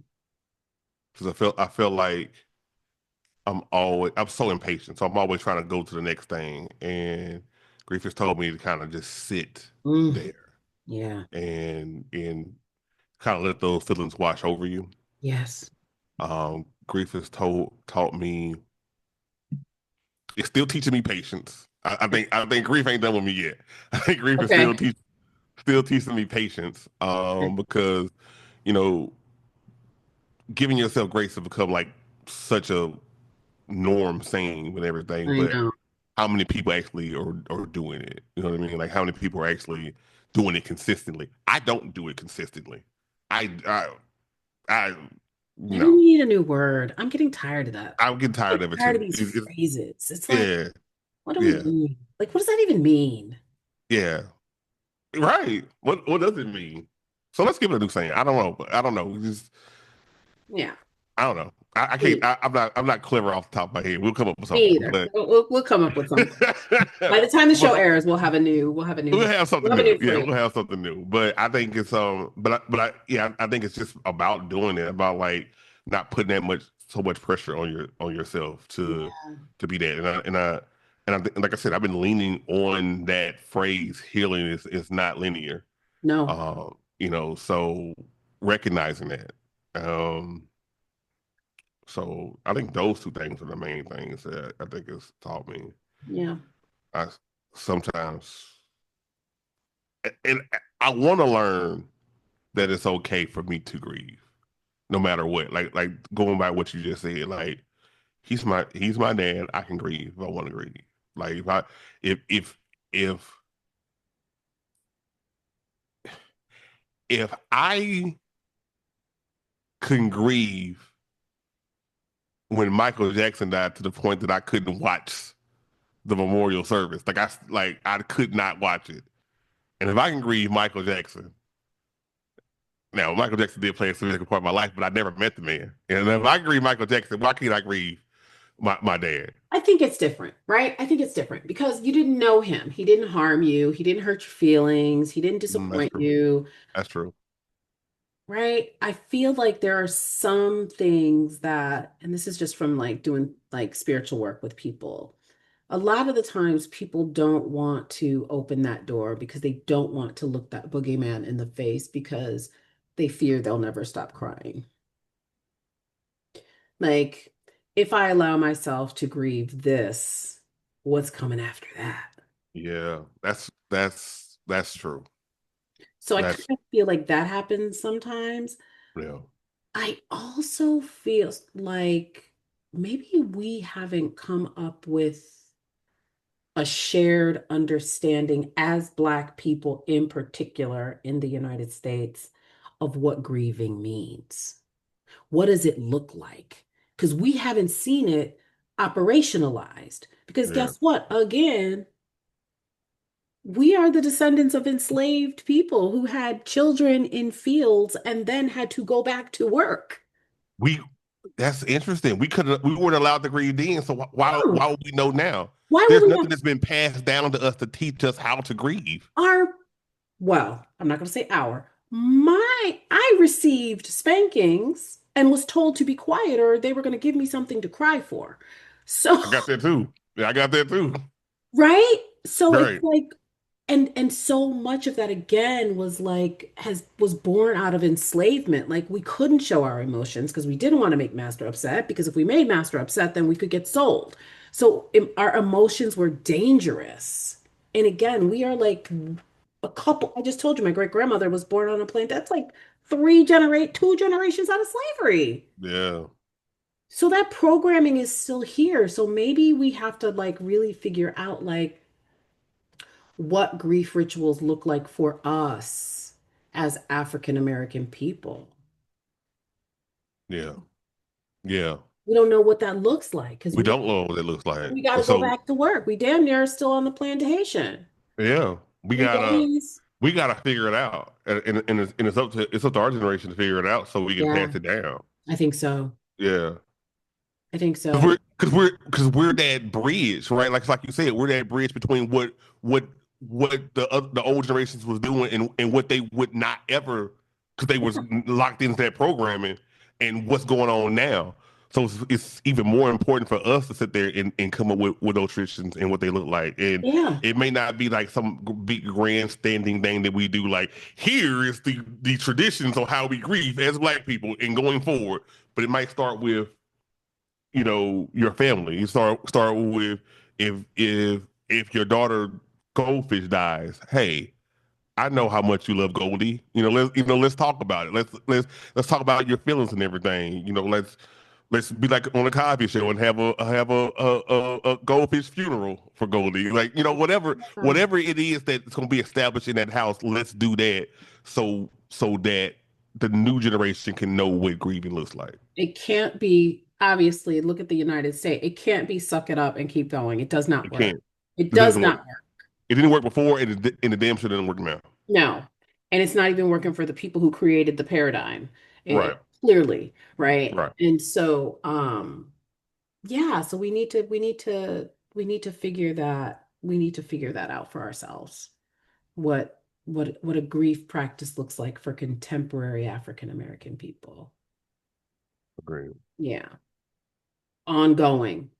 [SPEAKER 2] because I feel like I'm so impatient, so I'm always trying to go to the next thing, and grief has told me to kind of just sit
[SPEAKER 1] mm,
[SPEAKER 2] there
[SPEAKER 1] yeah.
[SPEAKER 2] and kind of let those feelings wash over you.
[SPEAKER 1] Yes.
[SPEAKER 2] Grief has taught me. It's still teaching me patience. I think grief ain't done with me yet. I think grief is
[SPEAKER 1] Okay.
[SPEAKER 2] still teaching me patience. Because you know, giving yourself grace has become like such a norm saying with everything.
[SPEAKER 1] I
[SPEAKER 2] But
[SPEAKER 1] know.
[SPEAKER 2] how many people actually are doing it. You know what I mean? Like how many people are actually doing it consistently. I don't do it consistently. I I
[SPEAKER 1] Maybe we
[SPEAKER 2] no.
[SPEAKER 1] need a new word. I'm getting tired of that.
[SPEAKER 2] I'm getting
[SPEAKER 1] I'm
[SPEAKER 2] tired of it
[SPEAKER 1] tired of
[SPEAKER 2] too.
[SPEAKER 1] these phrases. It's like,
[SPEAKER 2] Yeah,
[SPEAKER 1] what do we
[SPEAKER 2] yeah,
[SPEAKER 1] mean? Like, what does that even mean?
[SPEAKER 2] yeah. Right. What does it mean? So let's give it a new saying. I don't know. I don't know. Just
[SPEAKER 1] Yeah,
[SPEAKER 2] I don't know. I can't.
[SPEAKER 1] me,
[SPEAKER 2] I'm not clever off the top of my head. We'll come up with
[SPEAKER 1] me
[SPEAKER 2] something,
[SPEAKER 1] either.
[SPEAKER 2] but
[SPEAKER 1] We'll come up with something. By the time the show
[SPEAKER 2] but
[SPEAKER 1] airs,
[SPEAKER 2] we'll have
[SPEAKER 1] we'll
[SPEAKER 2] something
[SPEAKER 1] have a
[SPEAKER 2] new.
[SPEAKER 1] new
[SPEAKER 2] Yeah,
[SPEAKER 1] phrase.
[SPEAKER 2] we'll have something new. But I think it's yeah, I think it's just about doing it, about like not putting so much pressure on yourself
[SPEAKER 1] Yeah.
[SPEAKER 2] to be that. Like I said, I've been leaning on that phrase. Healing is not linear.
[SPEAKER 1] No.
[SPEAKER 2] So recognizing that. Um, so I think those two things are the main things that I think it's taught me.
[SPEAKER 1] Yeah.
[SPEAKER 2] I sometimes, and I want to learn that it's okay for me to grieve, no matter what. Like going by what you just said, like he's my dad. I can grieve if I want to grieve. Like if if if I can grieve when Michael Jackson died to the point that I couldn't watch the memorial service, I could not watch it. And if I can grieve Michael Jackson, now Michael Jackson did play a significant part of my life, but I never met the man. And if I can grieve Michael Jackson, why can't I grieve my dad?
[SPEAKER 1] I think it's different, right? I think it's different because you didn't know him. He didn't harm you. He didn't hurt your feelings. He didn't
[SPEAKER 2] That's
[SPEAKER 1] disappoint
[SPEAKER 2] true.
[SPEAKER 1] you,
[SPEAKER 2] That's true.
[SPEAKER 1] right? I feel like there are some things that, and this is just from like doing like spiritual work with people. A lot of the times people don't want to open that door because they don't want to look that boogeyman in the face because they fear they'll never stop crying. Like, if I allow myself to grieve this, what's coming after that?
[SPEAKER 2] Yeah, that's true.
[SPEAKER 1] So I kind
[SPEAKER 2] That's
[SPEAKER 1] of feel like that happens sometimes.
[SPEAKER 2] real.
[SPEAKER 1] I also feel like maybe we haven't come up with a shared understanding as Black people in particular in the United States of what grieving means. What does it look like? Because we haven't seen it operationalized. Because
[SPEAKER 2] Yeah.
[SPEAKER 1] guess what? Again, we are the descendants of enslaved people who had children in fields and then had to go back to work.
[SPEAKER 2] We That's interesting. We weren't allowed to grieve then, so
[SPEAKER 1] No.
[SPEAKER 2] why would we know now?
[SPEAKER 1] Why would
[SPEAKER 2] There's
[SPEAKER 1] we
[SPEAKER 2] nothing
[SPEAKER 1] not?
[SPEAKER 2] that's been passed down to us to teach us how to grieve.
[SPEAKER 1] Our, well, I'm not going to say our. I received spankings and was told to be quiet or they were going to give me something to cry for. So,
[SPEAKER 2] I got that too. Yeah, I got that too.
[SPEAKER 1] right? So it's
[SPEAKER 2] Right.
[SPEAKER 1] like, and so much of that again was like was born out of enslavement. Like we couldn't show our emotions because we didn't want to make master upset because if we made master upset, then we could get sold. So our emotions were dangerous. And again, we are like a couple. I just told you my great grandmother was born on a plane. That's like two generations out of slavery.
[SPEAKER 2] Yeah.
[SPEAKER 1] So that programming is still here. So maybe we have to like really figure out like what grief rituals look like for us as African American people.
[SPEAKER 2] Yeah. Yeah.
[SPEAKER 1] We don't know what that looks like because
[SPEAKER 2] We don't know what it looks like.
[SPEAKER 1] we got to go
[SPEAKER 2] So
[SPEAKER 1] back to work. We damn near are still on the plantation.
[SPEAKER 2] yeah, we
[SPEAKER 1] Three
[SPEAKER 2] gotta
[SPEAKER 1] days.
[SPEAKER 2] we gotta figure it out, and it's up to our generation to figure it out so we can
[SPEAKER 1] Yeah,
[SPEAKER 2] pass it down.
[SPEAKER 1] I think so.
[SPEAKER 2] Yeah,
[SPEAKER 1] I think
[SPEAKER 2] because
[SPEAKER 1] so.
[SPEAKER 2] we're that bridge, right? Like you said, we're that bridge between what the old generations was doing and what they would not ever, because they was locked into that programming, and what's going on now. So it's even more important for us to sit there and come up with those traditions and what they look like. And
[SPEAKER 1] Yeah.
[SPEAKER 2] it may not be like some big grandstanding thing that we do. Like here is the traditions on how we grieve as Black people and going forward. But it might start with your family. You start with if your daughter Goldfish dies. Hey, I know how much you love Goldie. Let's talk about it. Let's talk about your feelings and everything. let's be like on a Cosby show and have a goldfish funeral for Goldie. Like, whatever it is that's gonna be established in that house, let's do that so that the new generation can know what grieving looks like.
[SPEAKER 1] It can't be, obviously, look at the United States. It can't be suck it up and keep going. It does not
[SPEAKER 2] It
[SPEAKER 1] work.
[SPEAKER 2] can't.
[SPEAKER 1] It
[SPEAKER 2] It
[SPEAKER 1] does
[SPEAKER 2] doesn't
[SPEAKER 1] not
[SPEAKER 2] work.
[SPEAKER 1] work.
[SPEAKER 2] It didn't work before, and the damn sure doesn't work now.
[SPEAKER 1] No. And it's not even working for the people who created the paradigm.
[SPEAKER 2] Right.
[SPEAKER 1] Clearly, right?
[SPEAKER 2] Right.
[SPEAKER 1] And so, yeah, so we need to figure that out for ourselves. What a grief practice looks like for contemporary African American people.
[SPEAKER 2] Agreed.
[SPEAKER 1] Yeah. Ongoing.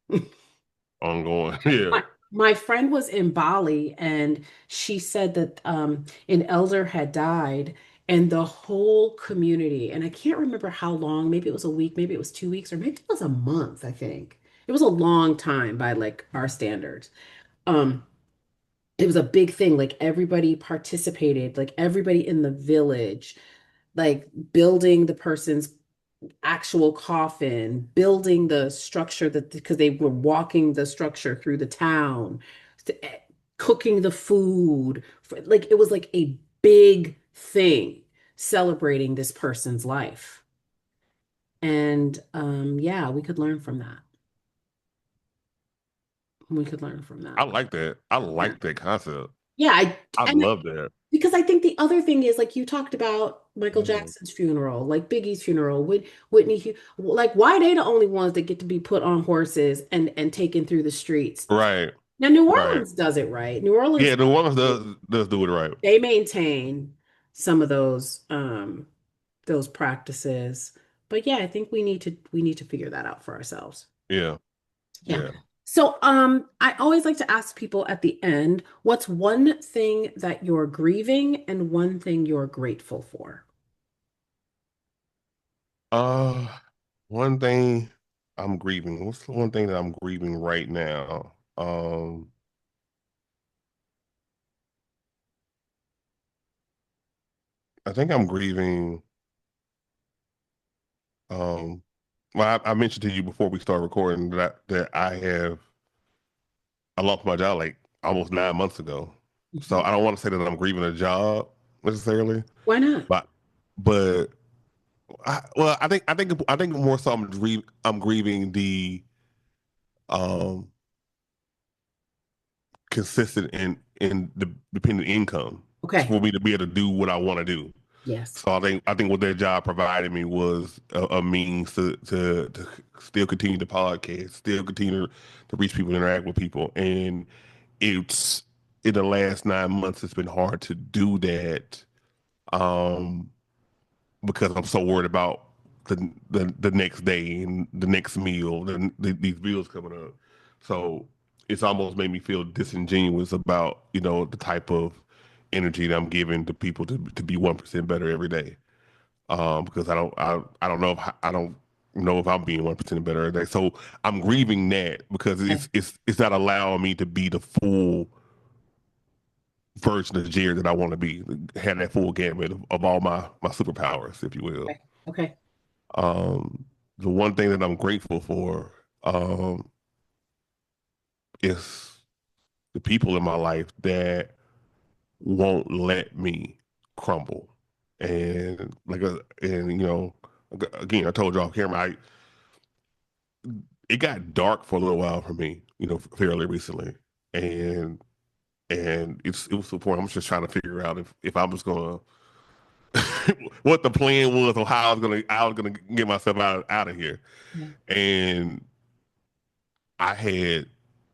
[SPEAKER 2] Ongoing. Yeah.
[SPEAKER 1] My friend was in Bali and she said that an elder had died and the whole community, and I can't remember how long, maybe it was a week, maybe it was 2 weeks, or maybe it was a month, I think. It was a long time by like our standards. Um, it was a big thing. Like everybody participated, like everybody in the village, like building the person's actual coffin, building the structure that because they were walking the structure through the town, cooking the food. Like it was like a big thing celebrating this person's life. And yeah, we could learn from that. We could learn from
[SPEAKER 2] I
[SPEAKER 1] that.
[SPEAKER 2] like that. I
[SPEAKER 1] Yeah.
[SPEAKER 2] like that concept.
[SPEAKER 1] Yeah,
[SPEAKER 2] I
[SPEAKER 1] and
[SPEAKER 2] love that.
[SPEAKER 1] because I think the other thing is like you talked about Michael
[SPEAKER 2] Mhm.
[SPEAKER 1] Jackson's funeral, like Biggie's funeral, Whitney, like why they the only ones that get to be put on horses and taken through the streets?
[SPEAKER 2] Right.
[SPEAKER 1] Now New
[SPEAKER 2] Right.
[SPEAKER 1] Orleans does it right. New Orleans,
[SPEAKER 2] Yeah, the one does do it right.
[SPEAKER 1] they maintain some of those practices. But yeah, I think we need to figure that out for ourselves.
[SPEAKER 2] Yeah.
[SPEAKER 1] Yeah.
[SPEAKER 2] Yeah.
[SPEAKER 1] So, I always like to ask people at the end, what's one thing that you're grieving and one thing you're grateful for?
[SPEAKER 2] Uh, one thing I'm grieving. What's the one thing that I'm grieving right now? I think I'm grieving. Um, well, I mentioned to you before we start recording that I lost my job like almost 9 months ago. So
[SPEAKER 1] Mhm.
[SPEAKER 2] I don't want to say that I'm grieving a job necessarily,
[SPEAKER 1] Why not?
[SPEAKER 2] but but I think more so I'm grieving the um consistent in the dependent income
[SPEAKER 1] Okay.
[SPEAKER 2] for me to be able to do what I want to do.
[SPEAKER 1] Yes.
[SPEAKER 2] So I think what that job provided me was a means to still continue the podcast, still continue to reach people, interact with people, and it's in the last 9 months it's been hard to do that um, because I'm so worried about the next day and the next meal, these bills coming up. So it's almost made me feel disingenuous about the type of energy that I'm giving to people to be 1% better every day. Because I don't know if I don't know if I'm being 1% better every day. So I'm grieving that because
[SPEAKER 1] Okay.
[SPEAKER 2] it's not allowing me to be the full version of Jared that I want to be, have that full gamut of all my superpowers, if you will.
[SPEAKER 1] Okay. Okay.
[SPEAKER 2] Um, the one thing that I'm grateful for is the people in my life that won't let me crumble. And again, I told you off camera, it got dark for a little while for me, fairly recently, and it was to the point I'm just trying to figure out if I was gonna what the plan was or how I was gonna get myself out of here.
[SPEAKER 1] Yeah.
[SPEAKER 2] And I had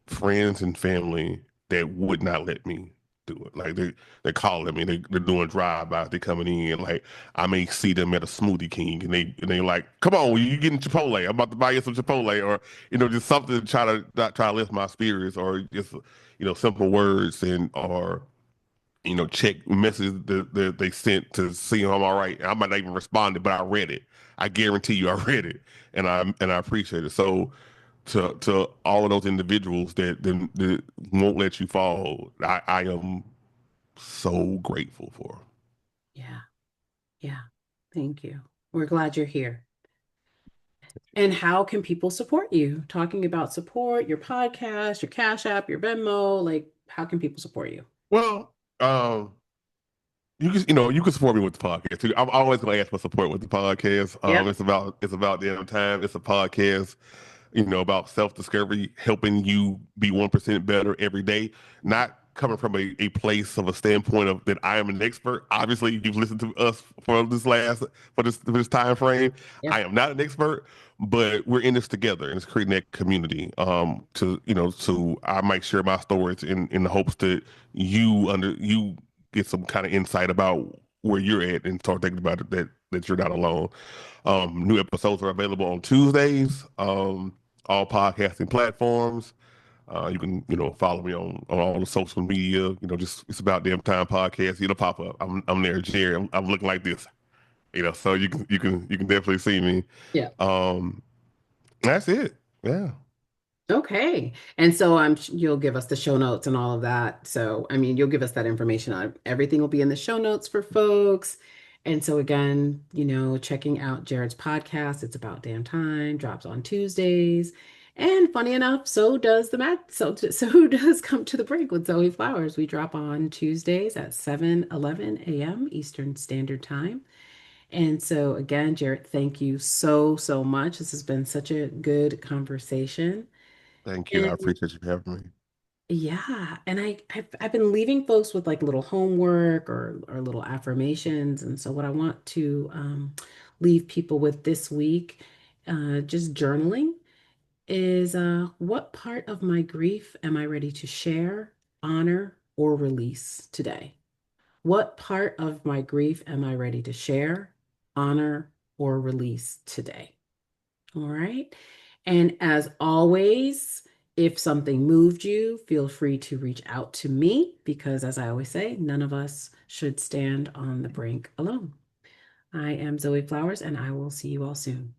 [SPEAKER 2] friends and family that would not let me do it. Like they're calling me, they're doing drive-bys, they coming in. Like I may see them at a Smoothie King and they like, come on, you getting Chipotle? I'm about to buy you some Chipotle, or just something to try to not try to lift my spirits, or just simple words and or check messages that they sent to see if I'm all right. I might not even responded, but I read it. I guarantee you, I read it, and I appreciate it. So to all of those individuals that won't let you fall, I am so grateful for.
[SPEAKER 1] Yeah. Yeah. Thank you. We're glad you're here. And how can people support you? Talking about support, your podcast, your Cash App, your Venmo, like how can people support you?
[SPEAKER 2] Well, you can support me with the podcast too. I'm always gonna ask for support with the podcast.
[SPEAKER 1] Yep.
[SPEAKER 2] It's about damn time. It's a podcast, about self-discovery, helping you be 1% better every day, not coming from a place of a standpoint of that I am an expert. Obviously, you've listened to us for this time frame. I
[SPEAKER 1] Yep.
[SPEAKER 2] am not an expert, but we're in this together and it's creating that community. So I might share my stories in the hopes that you get some kind of insight about where you're at and start thinking about it that you're not alone. New episodes are available on Tuesdays. All podcasting platforms. You can, follow me on all the social media. Just it's about damn time podcast. It'll pop up. I'm there, Jerry. I'm looking like this. So you can definitely see me.
[SPEAKER 1] Yeah.
[SPEAKER 2] Um, that's it. Yeah.
[SPEAKER 1] Okay. And so you'll give us the show notes and all of that. So, I mean, you'll give us that information on everything will be in the show notes for folks. And so again, checking out Jarratt's podcast. It's about damn time, drops on Tuesdays. And funny enough, so does the Matt. So does Come to the Brink with Zoe Flowers. We drop on Tuesdays at 7:11 a.m. Eastern Standard Time. And so again, Jarratt, thank you so, so much. This has been such a good conversation.
[SPEAKER 2] Thank you. I
[SPEAKER 1] And
[SPEAKER 2] appreciate you having me.
[SPEAKER 1] yeah, and I've been leaving folks with like little homework or little affirmations, and so what I want to leave people with this week, just journaling, is what part of my grief am I ready to share, honor, or release today? What part of my grief am I ready to share, honor, or release today? All right. And as always, if something moved you, feel free to reach out to me because, as I always say, none of us should stand on the brink alone. I am Zoe Flowers, and I will see you all soon.